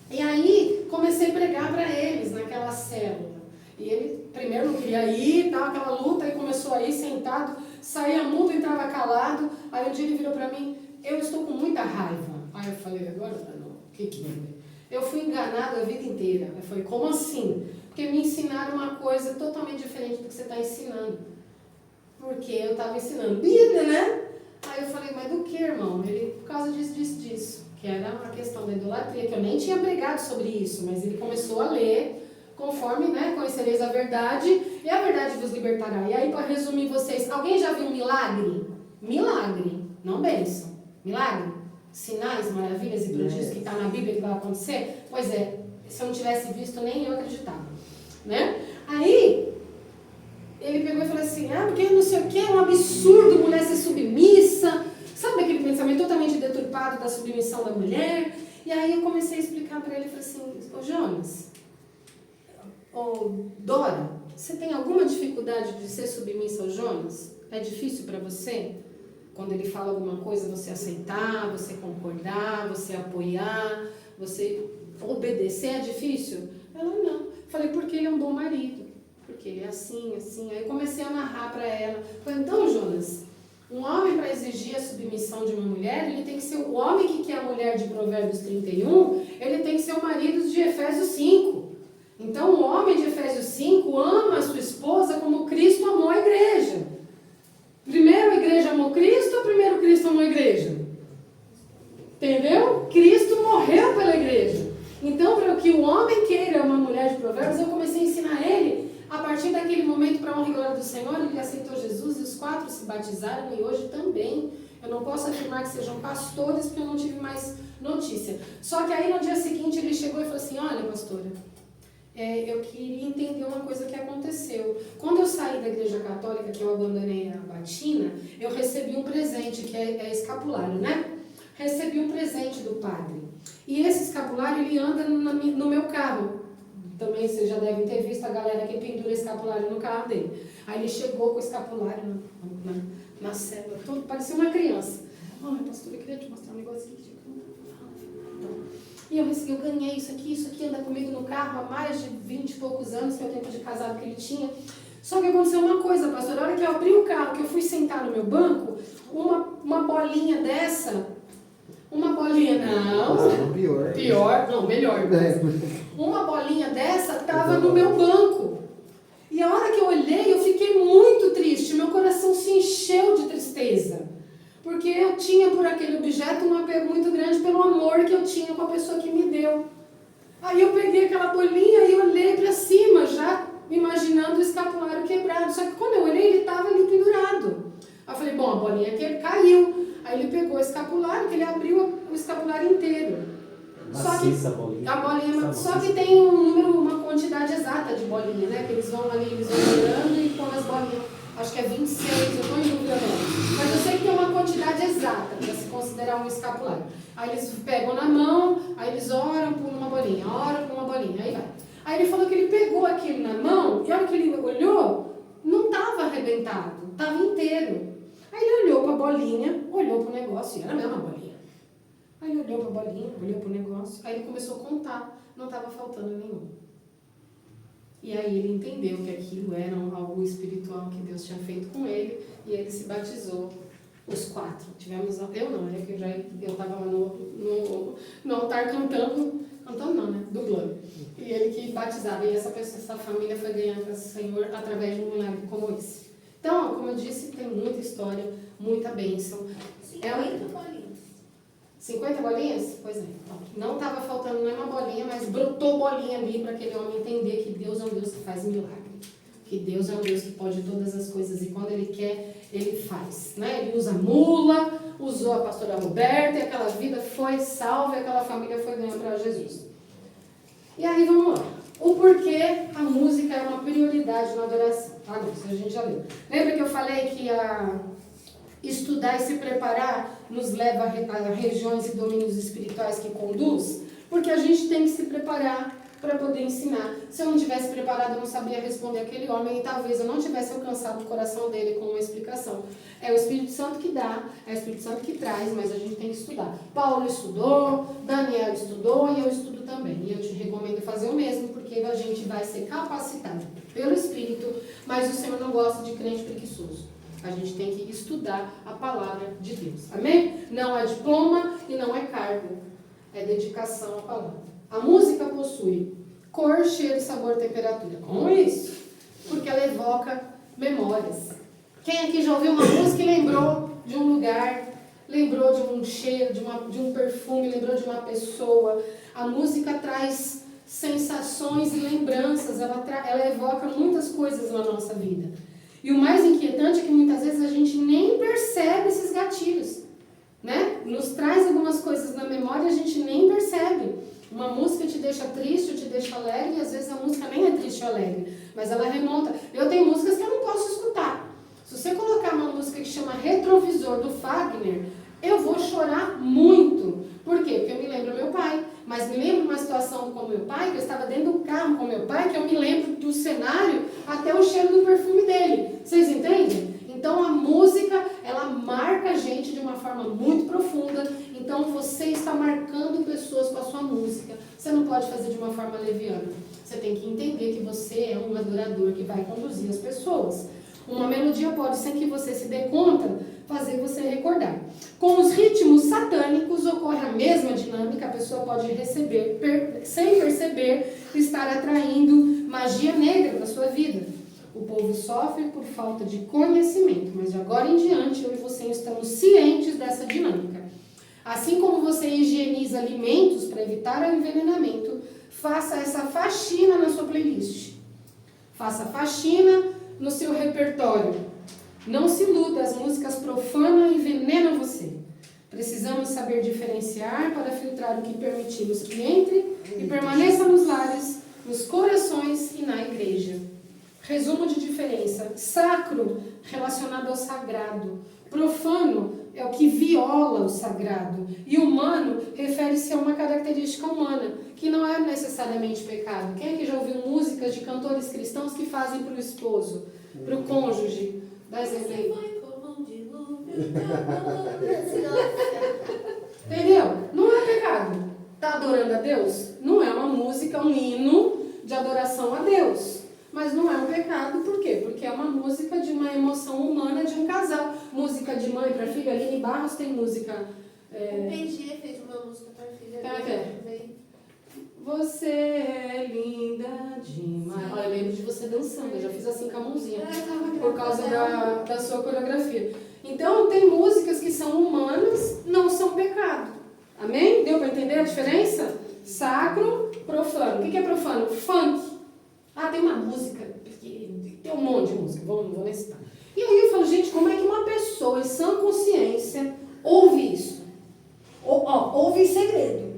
E aí, comecei a pregar para eles naquela célula. E ele primeiro não queria ir, tal, aquela luta, aí começou a ir sentado, saía mudo, entrava calado. Aí um dia ele virou para mim, eu estou com muita raiva. Aí eu falei, agora não, o que foi? Eu fui enganado a vida inteira. Eu falei, como assim? Porque me ensinaram uma coisa totalmente diferente do que você está ensinando. Porque eu estava ensinando Bíblia, né? Aí eu falei, mas do que, irmão? Ele, por causa disso, disso, disso. que era a questão da idolatria, que eu nem tinha pregado sobre isso, mas ele começou a ler conforme, né, conhecereis a verdade e a verdade vos libertará. E aí, para resumir vocês, alguém já viu um milagre? Milagre, não bênção. Milagre? Sinais, maravilhas e prodígios que está na Bíblia que vai acontecer? Pois é, se eu não tivesse visto, nem eu acreditava, né? Aí, ele pegou e falou assim, porque não sei o que, é um absurdo mulher ser submissa. Sabe aquele pensamento totalmente deturpado da submissão da mulher? E aí eu comecei a explicar para ele, falei assim, ô Jonas, ô Dora, você tem alguma dificuldade de ser submissa ao Jonas? É difícil para você? Quando ele fala alguma coisa, você aceitar, você concordar, você apoiar, você obedecer, é difícil? Ela, não. Falei, porque ele é um bom marido. Porque ele é assim, assim. Aí eu comecei a narrar para ela. Falei, então, Jonas, um homem para exigir a submissão de uma mulher, ele tem que ser o homem que quer a mulher de Provérbios 31, ele tem que ser o marido de Efésios 5. Então, o homem de Efésios 5 ama a sua esposa como Cristo amou a igreja. Primeiro a igreja amou Cristo ou primeiro Cristo amou a igreja? Entendeu? Cristo morreu pela igreja. Então, para que o homem queira uma mulher de Provérbios, eu comecei a ensinar ele, a partir daquele momento, para a honra e glória do Senhor, ele aceitou Jesus e os 4 se batizaram e hoje também. Eu não posso afirmar que sejam pastores, porque eu não tive mais notícia. Só que aí no dia seguinte ele chegou e falou assim, olha pastora, eu queria entender uma coisa que aconteceu. Quando eu saí da igreja católica, que eu abandonei a batina, eu recebi um presente, que é escapulário, né? Recebi um presente do padre. E esse escapulário, ele anda no meu carro. Também vocês já devem ter visto a galera que pendura escapulário no carro dele. Aí ele chegou com o escapulário na célula, parecia uma criança. Ai, pastor, eu queria te mostrar um negocinho aqui. E eu ganhei isso aqui anda comigo no carro há mais de 20 e poucos anos, que é o tempo de casado que ele tinha. Só que aconteceu uma coisa, pastor, na hora que eu abri o carro, que eu fui sentar no meu banco, uma bolinha dessa, melhor. Uma bolinha dessa estava no meu banco. E a hora que eu olhei, eu fiquei muito triste, meu coração se encheu de tristeza. Porque eu tinha por aquele objeto um apego muito grande pelo amor que eu tinha com a pessoa que me deu. Aí eu peguei aquela bolinha e olhei para cima, já imaginando o escapulário quebrado. Só que quando eu olhei, ele estava ali pendurado. Aí eu falei, bom, a bolinha caiu. Aí ele pegou o escapulário, que ele abriu o escapulário inteiro. Só que tem um número, uma quantidade exata de bolinha, né? Que eles vão tirando e põem as bolinhas. Acho que é 26, eu estou em dúvida não. Mas eu sei que tem uma quantidade exata para se considerar um escapulário. Aí eles pegam na mão, aí eles oram por uma bolinha, aí vai. Aí ele falou que ele pegou aquilo na mão e a hora que ele olhou, não estava arrebentado, estava inteiro. Aí ele olhou para a bolinha, olhou para o negócio e era a mesma bolinha. Aí ele olhou para a bolinha, olhou para o negócio, aí ele começou a contar, não estava faltando nenhum. E aí ele entendeu que aquilo era algo espiritual que Deus tinha feito com ele, e ele se batizou, os 4. Tivemos, eu não, né, que eu estava lá no altar cantando não, né, dublando. E ele que batizava, e essa família foi ganhando para o Senhor através de um milagre como esse. Então, como eu disse, tem muita história, muita bênção. 50 bolinhas. 50 bolinhas? Pois é. Não estava faltando nenhuma bolinha, mas brotou bolinha ali para aquele homem entender que Deus é um Deus que faz milagre. Que Deus é um Deus que pode todas as coisas e quando Ele quer, Ele faz. Né? Ele usa mula, usou a pastora Roberta e aquela vida foi salva e aquela família foi ganhar para Jesus. E aí vamos lá. O porquê a música é uma prioridade na adoração. Ah, não, isso a gente já leu. Lembra que eu falei que estudar e se preparar nos leva a regiões e domínios espirituais que conduz? Porque a gente tem que se preparar para poder ensinar. Se eu não tivesse preparado, eu não sabia responder aquele homem e talvez eu não tivesse alcançado o coração dele com uma explicação. É o Espírito Santo que dá, é o Espírito Santo que traz, mas a gente tem que estudar. Paulo estudou, Daniel estudou e eu estudo também. E eu te recomendo fazer o mesmo, porque a gente vai ser capacitado pelo Espírito, mas o Senhor não gosta de crente preguiçoso. A gente tem que estudar a palavra de Deus. Amém? Não é diploma e não é cargo. É dedicação à palavra. A música possui cor, cheiro, sabor, temperatura. Como isso? Porque ela evoca memórias. Quem aqui já ouviu uma música e lembrou de um lugar lembrou de um cheiro, de um perfume, lembrou de uma pessoa. A música traz sensações e lembranças, ela evoca muitas coisas na nossa vida. E o mais inquietante é que muitas vezes a gente nem percebe esses gatilhos, né? Nos traz algumas coisas na memória e a gente nem percebe. Uma música te deixa triste ou te deixa alegre, e às vezes a música nem é triste ou alegre, mas ela remonta. Eu tenho músicas que eu não posso escutar. Se você colocar uma música que chama Retrovisor, do Fagner, eu vou chorar muito. Por quê? Porque eu me lembro do meu pai. Mas me lembro de uma situação com meu pai, que eu estava dentro do carro com meu pai, que eu me lembro do cenário até o cheiro do perfume dele. Vocês entendem? Então a música, ela marca a gente de uma forma muito profunda. Então você está marcando pessoas com a sua música. Você não pode fazer de uma forma leviana. Você tem que entender que você é um adorador que vai conduzir as pessoas. Uma melodia pode, sem que você se dê conta, fazer você recordar. Com os ritmos satânicos ocorre a mesma dinâmica, a pessoa pode receber, sem perceber, estar atraindo magia negra na sua vida. O povo sofre por falta de conhecimento, mas de agora em diante eu e você estamos cientes dessa dinâmica. Assim como você higieniza alimentos para evitar o envenenamento, faça essa faxina na sua playlist. Faça faxina no seu repertório. Não se iluda, as músicas profanam e envenenam você. Precisamos saber diferenciar para filtrar o que permitimos que entre e permaneça nos lares, nos corações e na igreja. Resumo de diferença: sacro, relacionado ao sagrado. Profano é o que viola o sagrado. E humano refere-se a uma característica humana, que não é necessariamente pecado. Quem é que já ouviu músicas de cantores cristãos que fazem para o esposo, para o cônjuge? Dá exemplo aí. Entendeu? Não é pecado. Está adorando a Deus? Não é uma música, um hino de adoração a Deus. Mas não é um pecado, por quê? Porque é uma música de uma emoção humana de um casal. Música de mãe para filha. Aline Barros tem música. O PG fez uma música para filha dele. Você é linda demais. Olha, eu lembro de você dançando, eu já fiz assim com a mãozinha. Por causa da sua coreografia. Então, tem músicas que são humanas, não são pecado. Amém? Deu para entender a diferença? Sacro, profano. O que é profano? Funk. Ah, tem uma música, tem um monte de música, não vou nem citar. E aí eu falo, gente, como é que uma pessoa em sã consciência ouve isso? Ouve em segredo.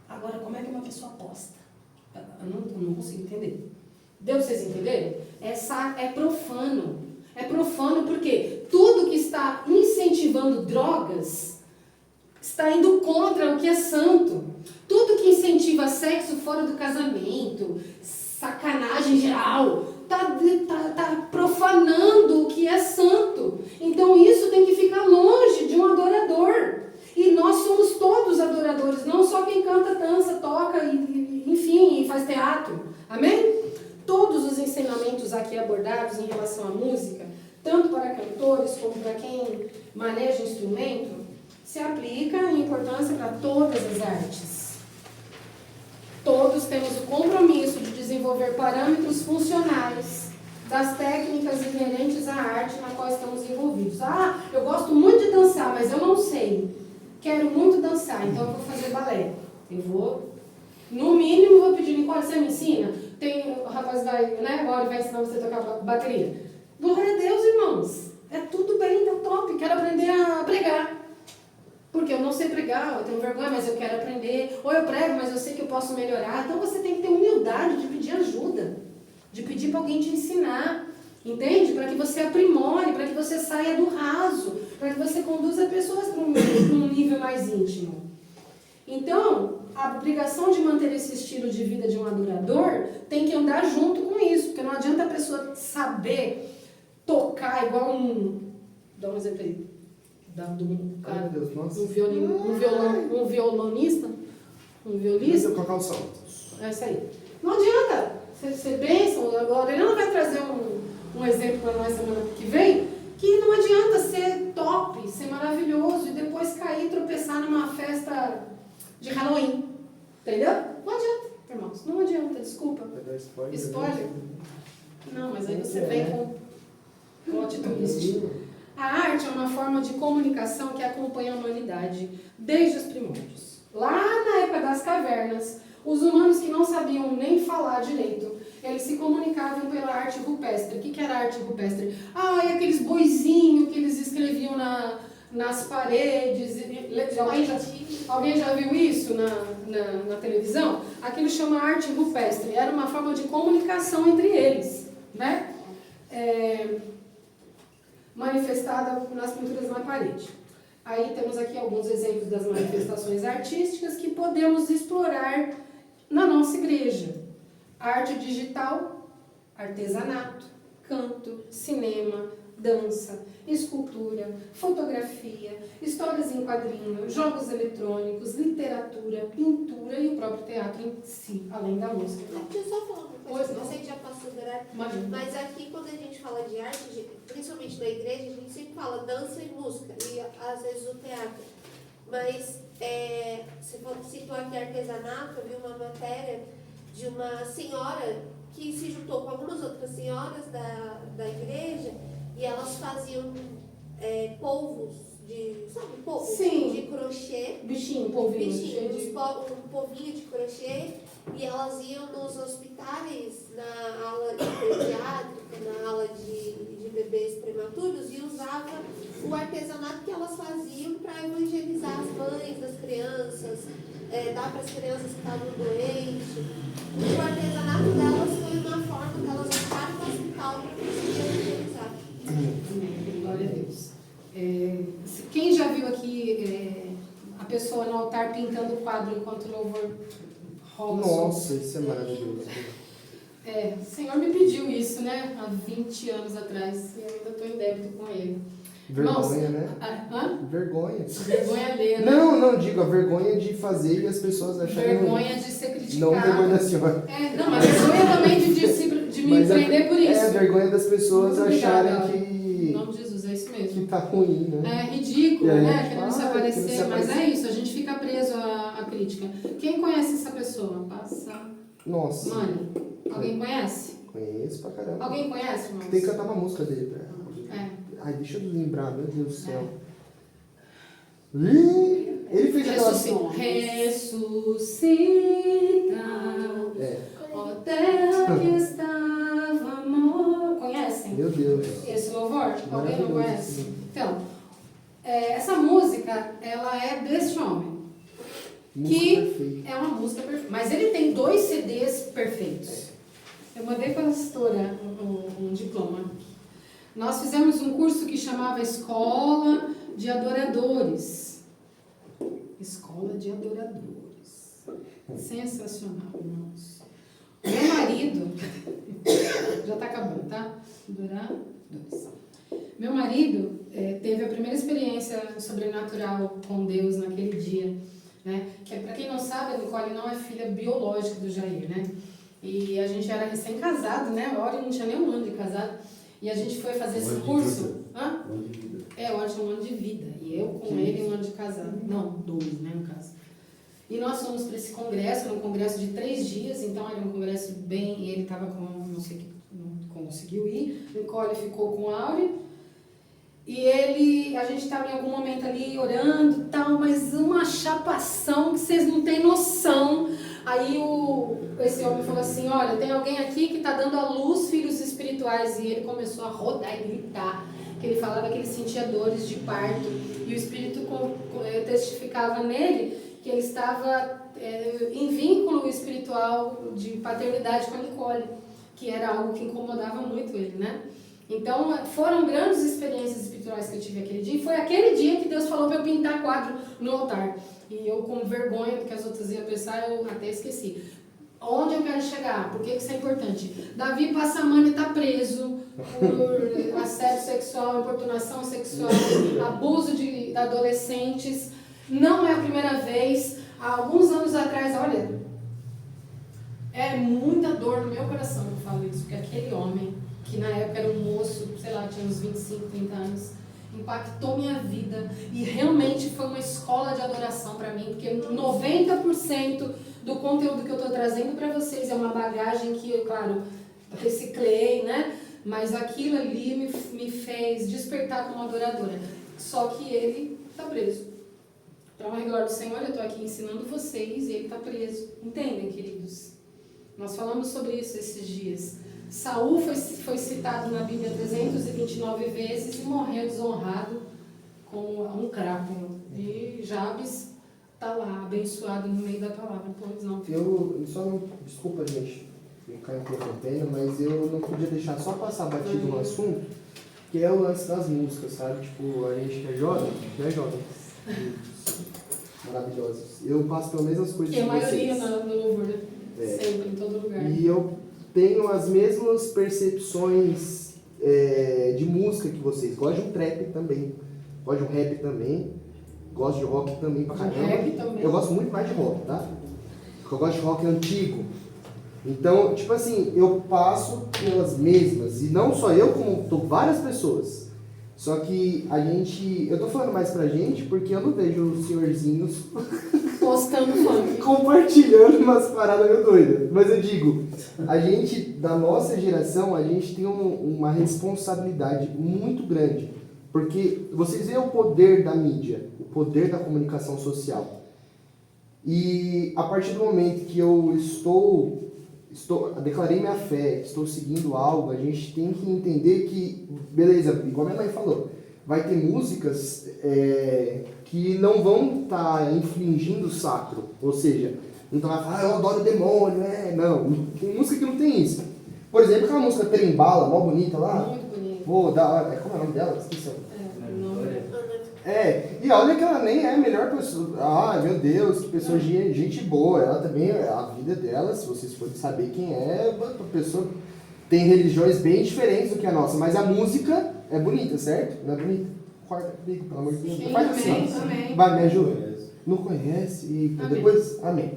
Agora, como é que uma pessoa aposta? Eu não consigo entender. Deu para vocês entenderem? É profano. É profano porque tudo que está incentivando drogas está indo contra o que é santo. Tudo que incentiva sexo fora do casamento, sacanagem geral, tá profanando o que é santo. Então isso tem que ficar longe de um adorador. E nós somos todos adoradores, não só quem canta, dança, toca, enfim, faz teatro. Amém? Todos os ensinamentos aqui abordados em relação à música, tanto para cantores como para quem maneja instrumento, se aplica em importância para todas as artes. Todos temos o compromisso de desenvolver parâmetros funcionais das técnicas inerentes à arte na qual estamos envolvidos. Ah, eu gosto muito de dançar, mas eu não sei. Quero muito dançar, então eu vou fazer balé. Eu vou, no mínimo, vou pedir, Nicole, você me ensina? O rapaz vai, né, agora vai ensinar você a tocar bateria. Glória a Deus, irmãos. É tudo bem, tá top. Quero aprender a pregar. Porque eu não sei pregar, eu tenho vergonha, mas eu quero aprender. Ou eu prego, mas eu sei que eu posso melhorar. Então você tem que ter humildade de pedir ajuda. De pedir para alguém te ensinar. Entende? Para que você aprimore, para que você saia do raso. Para que você conduza pessoas para um nível mais íntimo. Então, a obrigação de manter esse estilo de vida de um adorador tem que andar junto com isso. Porque não adianta a pessoa saber tocar igual dá um exemplo aí. Um violonista, um violista. É isso aí. Não adianta ser bênção. A Lorena vai trazer um exemplo para nós semana que vem, que não adianta ser top, ser maravilhoso e depois cair e tropeçar numa festa de Halloween. Entendeu? Não adianta, irmãos. Não adianta, desculpa. Spoiler? Não, mas aí você vem com plot twist. A arte é uma forma de comunicação que acompanha a humanidade desde os primórdios. Lá na época das cavernas, os humanos que não sabiam nem falar direito, eles se comunicavam pela arte rupestre. O que era arte rupestre? Ah, e aqueles boizinhos que eles escreviam nas paredes. Alguém já viu isso na televisão? Aquilo chama arte rupestre. Era uma forma de comunicação entre eles, né? Manifestada nas pinturas na parede. Aí temos aqui alguns exemplos das manifestações artísticas que podemos explorar na nossa igreja. Arte digital, artesanato, canto, cinema, dança, escultura, fotografia, histórias em quadrinho, jogos eletrônicos, literatura, pintura e o próprio teatro em si, além da música. Deixa eu só falar uma Pois coisa, não. eu sei que já passou do horário, Imagina. mas aqui quando a gente fala de arte, principalmente na igreja, a gente sempre fala dança e música, e às vezes o teatro. Mas você citou aqui artesanato, eu vi uma matéria de uma senhora que se juntou com algumas outras senhoras da igreja e elas faziam polvos sabe, polvo? Sim. De crochê. Bichinho, polvinho. cheio de- Um polvinho de crochê, e elas iam nos hospitais, na aula pediátrica, na aula de bebês prematuros, e usavam o artesanato que elas faziam para evangelizar as mães das crianças, dar para as crianças que estavam doentes. O artesanato delas foi uma forma delas entrarem no hospital para conseguir evangelizar. Amém. Glória a Deus. Quem já viu aqui a pessoa no altar pintando o quadro enquanto o louvor rola? Nossa, isso é maravilhoso. O Senhor me pediu isso, né? Há 20 anos atrás. E eu ainda estou em débito com ele. Vergonha, né? Hã? Vergonha. Vergonha alheia, né? Não, digo, a vergonha de fazer e as pessoas acharem Vergonha de ser ruim. criticado. Não vergonha da senhora. Não, mas vergonha também de me prender por isso. É a vergonha das pessoas Muito obrigada, acharem Em que nome de Jesus, é isso mesmo. tá ruim, né? É ridículo, E aí, né? Querendo se querendo aparecer, se mas aparecer. é isso, a gente fica preso à crítica. Quem conhece essa pessoa? Passa. Nossa, Mãe, alguém conhece? conheço pra caramba. Alguém conhece, irmãos? Tem que cantar uma música dele pra ela. Ai, deixa eu lembrar, meu Deus do céu. Ele fez aquela... Ressuscita, ó terra que estava morta. Conhecem Meu Deus. esse louvor? Alguém não Maravilhoso, conhece? sim. Então, essa música, ela é desse homem. Música Que perfeita. é uma música perfeita. Mas ele tem 2 CDs perfeitos. Eu mandei para a pastora um diploma. Nós fizemos um curso que chamava Escola de Adoradores. Escola de Adoradores. Sensacional, irmãos. Meu marido... já está acabando, tá? Adoradores. Meu marido teve a primeira experiência sobrenatural com Deus naquele dia. Né? Que, para quem não sabe, a Nicole não é filha biológica do Jair, né? E a gente era recém-casado, né? A Ori não tinha nem um ano de casado. E a gente foi fazer esse curso. Hã? Um ano de vida. O Ori tinha um ano de vida. E eu com ele um ano de casado. Não, 2, né, no caso. E nós fomos para esse congresso, era um congresso de 3 dias, então era um congresso bem... E ele estava com... não sei que... não conseguiu ir. Nicole ficou com a Ori. E a gente estava em algum momento ali orando e tal, mas uma chapação que vocês não têm noção. Aí esse homem falou assim, olha, tem alguém aqui que está dando à luz filhos espirituais. E ele começou a rodar e gritar, que ele falava que ele sentia dores de parto. E o Espírito testificava nele que ele estava em vínculo espiritual de paternidade com a Nicole, que era algo que incomodava muito ele, né? Então, foram grandes experiências espirituais que eu tive aquele dia. E foi aquele dia que Deus falou para eu pintar quadro no altar. E eu, com vergonha do que as outras iam pensar, eu até esqueci. Onde eu quero chegar? Por que isso é importante? Davi Passamani está preso por assédio sexual, importunação sexual, abuso de adolescentes. Não é a primeira vez. Há alguns anos atrás, olha, é muita dor no meu coração que eu falo isso, porque aquele homem, que na época era um moço, sei lá, tinha uns 25, 30 anos, impactou minha vida e realmente foi uma escola de adoração para mim, porque 90% do conteúdo que eu estou trazendo para vocês é uma bagagem que eu, claro, reciclei, né? mas aquilo ali me fez despertar como adoradora. Só que ele está preso. Então, ao redor do Senhor, eu estou aqui ensinando vocês e ele está preso. Entendem, queridos? Nós falamos sobre isso esses dias. Saul foi citado na Bíblia 329 vezes e morreu desonrado como um crapo. E Jabes está lá, abençoado no meio da palavra. Pois não. Eu só não. Desculpa, gente, ficar interrompendo, mas eu não podia deixar só passar batido no assunto, que é o lance das músicas, sabe? Tipo, a gente que é jovem, maravilhosos. Eu passo pelas mesmas coisas Que a que maioria vocês. no louvor, né? É. Sempre, em todo lugar. E eu tenho as mesmas percepções de música que vocês. Gosto de um trap também, gosto de um rap também, gosto de rock também pra caramba. Rap também. Eu gosto muito mais de rock, tá? Porque eu gosto de rock antigo. Então, tipo assim, eu passo pelas mesmas. E não só eu, como várias pessoas. Só que a gente... Eu tô falando mais pra gente porque eu não vejo os senhorzinhos Postando funk. compartilhando umas paradas meio doidas. Mas eu digo, a gente, da nossa geração, a gente tem uma responsabilidade muito grande. Porque vocês veem o poder da mídia, o poder da comunicação social. E a partir do momento que eu declarei minha fé, estou seguindo algo, a gente tem que entender que, beleza, igual minha mãe falou, vai ter músicas que não vão estar infringindo o sacro, ou seja, não vai falar, eu adoro o demônio, não, tem música que não tem isso. Por exemplo, aquela música Trembala, mó bonita lá, Muito bonito. pô, da hora, como é o nome dela? Esqueci. Não, E olha que ela nem é a melhor pessoa. Ah, meu Deus, que pessoa gente boa. Ela também, a vida dela, se vocês forem saber quem é, a pessoa tem religiões bem diferentes do que a nossa. Mas a música é bonita, certo? Não é bonita? Corta comigo, pelo amor de Deus. Sim, Faz assim. amém. Vai, me ajuda. Não conhece? E Amém. depois, amém.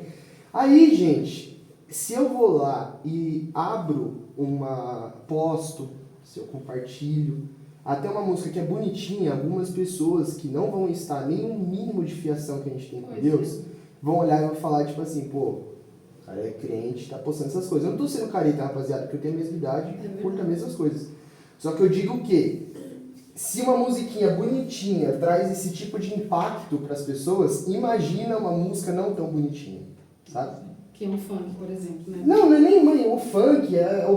Aí, gente, se eu vou lá e abro posto, se eu compartilho, até uma música que é bonitinha, algumas pessoas que não vão estar nem um mínimo de fiação que a gente tem com Deus, vão olhar e vão falar, tipo assim, pô, o cara é crente, tá postando essas coisas. Eu não tô sendo careta, rapaziada, porque eu tenho a mesma idade, curto as mesmas coisas. Só que eu digo que, se uma musiquinha bonitinha traz esse tipo de impacto para as pessoas, imagina uma música não tão bonitinha, sabe? Que é um funk, por exemplo, né? Não é nem, mãe, o funk eu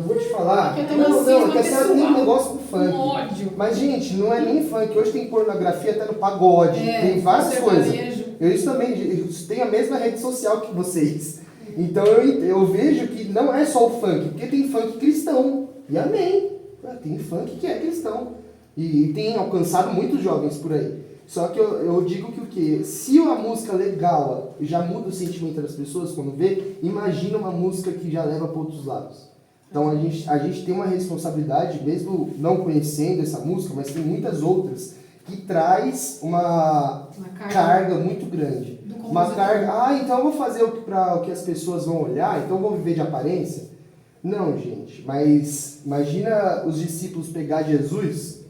vou te falar. Porque tem Não, uma é que essa tem um negócio com funk. Um ódio. Mas, gente, não é nem funk. Hoje tem pornografia até no pagode, tem várias coisas. sertanejo. Eu tenho a mesma rede social que vocês. Então eu vejo que não é só o funk, porque tem funk cristão. E amém. Tem funk que é cristão. E tem alcançado muitos jovens por aí. Só que eu digo que o quê? Se a música legal já muda o sentimento das pessoas quando vê, imagina uma música que já leva para outros lados. Então a gente tem uma responsabilidade, mesmo não conhecendo essa música, mas tem muitas outras, que traz uma carga muito grande. Uma carga, então eu vou fazer o que as pessoas vão olhar, então eu vou viver de aparência? Não, gente, mas imagina os discípulos pegar Jesus,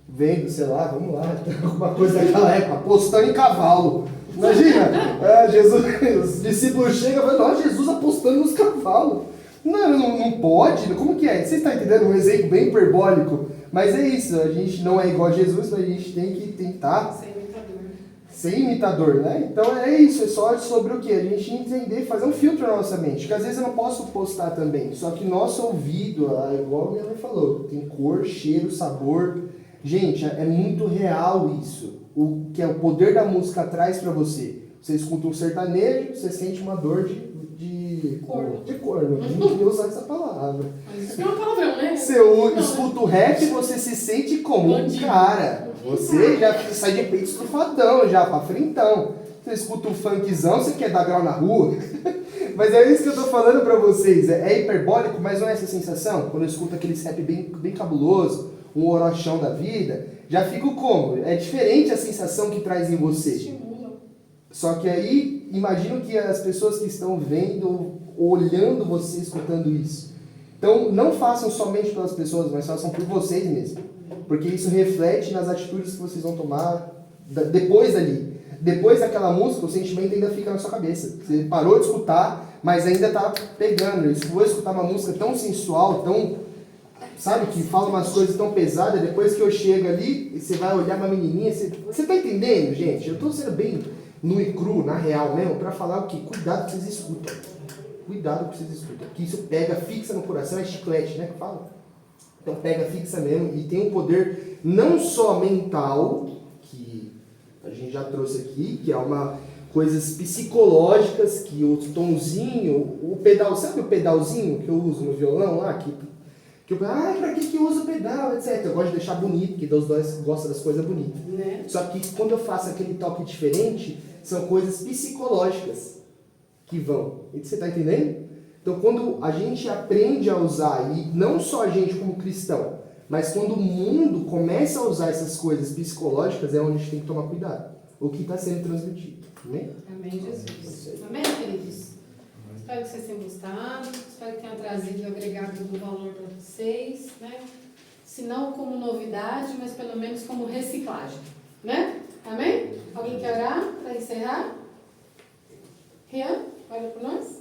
vendo, sei lá, vamos lá, alguma coisa daquela época, apostando em cavalo. Imagina, os discípulos chegam e falam, nossa, Jesus apostando nos cavalos. Não pode, como que é? Você está entendendo? Um exemplo bem hiperbólico. Mas é isso, a gente não é igual a Jesus, mas a gente tem que tentar ser imitador, né? Então é isso, é só sobre o que? A gente entender, fazer um filtro na nossa mente. Porque às vezes eu não posso postar também, só que nosso ouvido, igual a minha mãe falou, tem cor, cheiro, sabor. Gente, é muito real isso. O que é o poder da música traz pra você. Você escuta um sertanejo, você sente uma dor de corno. Não queria usar essa palavra. Mas isso não é um palavrão, né? Você escuta o rap, você se sente como um cara. Você já sai de peito estrufadão, já pra frentão. Você escuta um funkzão, você quer dar grau na rua. Mas é isso que eu tô falando pra vocês. É hiperbólico, mas não é essa sensação? Quando eu escuto aquele rap bem cabuloso, um orochão da vida, já fico como? É diferente a sensação que traz em você. Estimula. Só que aí, imagino que as pessoas que estão vendo, olhando você, escutando isso. Então, não façam somente pelas pessoas, mas façam por vocês mesmos. Porque isso reflete nas atitudes que vocês vão tomar depois ali. Depois daquela música, o sentimento ainda fica na sua cabeça. Você parou de escutar, mas ainda está pegando. Eu vou escutar uma música tão sensual, tão sabe, que fala umas coisas tão pesadas, depois que eu chego ali, e você vai olhar uma menininha, você tá entendendo, gente? Eu tô sendo bem nu e cru, na real mesmo, pra falar o quê? Cuidado que vocês escutam. Cuidado que vocês escutam. Que isso pega, fixa no coração, é chiclete, né, que fala? Então pega, fixa mesmo, e tem um poder não só mental, que a gente já trouxe aqui, que é uma coisas psicológicas, que o tomzinho, o pedal, sabe o pedalzinho que eu uso no violão lá, que eu pra que eu uso o pedal, etc. Eu gosto de deixar bonito, porque Deus gosta das coisas bonitas. Né? Só que quando eu faço aquele toque diferente, são coisas psicológicas que vão. E você está entendendo? Então, quando a gente aprende a usar, e não só a gente como cristão, mas quando o mundo começa a usar essas coisas psicológicas, é onde a gente tem que tomar cuidado. O que está sendo transmitido. Amém? Amém, Jesus. Amém, queridos? Espero que vocês tenham gostado, espero que tenha trazido agregado do valor para vocês, né? Se não como novidade, mas pelo menos como reciclagem, né? Amém? Alguém quer orar para encerrar? Rian, olha por nós.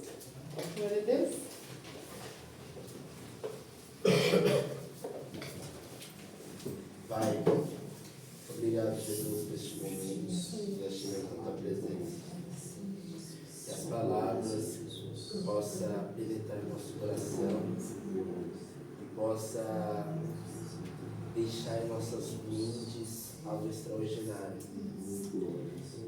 Glória a Deus. Pai, obrigado, Jesus, por este momento, por este momento da tua presença. Que as palavras possam penetrar em nosso coração e possa deixar em nossas mentes algo extraordinário.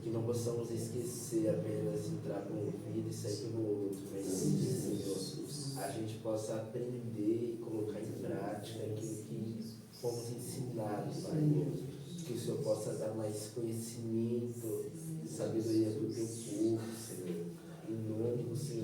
Que não possamos esquecer apenas entrar por um ouvido e sair pelo outro, mas sim, Senhor, a gente possa aprender e colocar em prática aquilo que fomos ensinados, Pai. Que o Senhor possa dar mais conhecimento e sabedoria para o teu povo, Senhor. Em nome do Senhor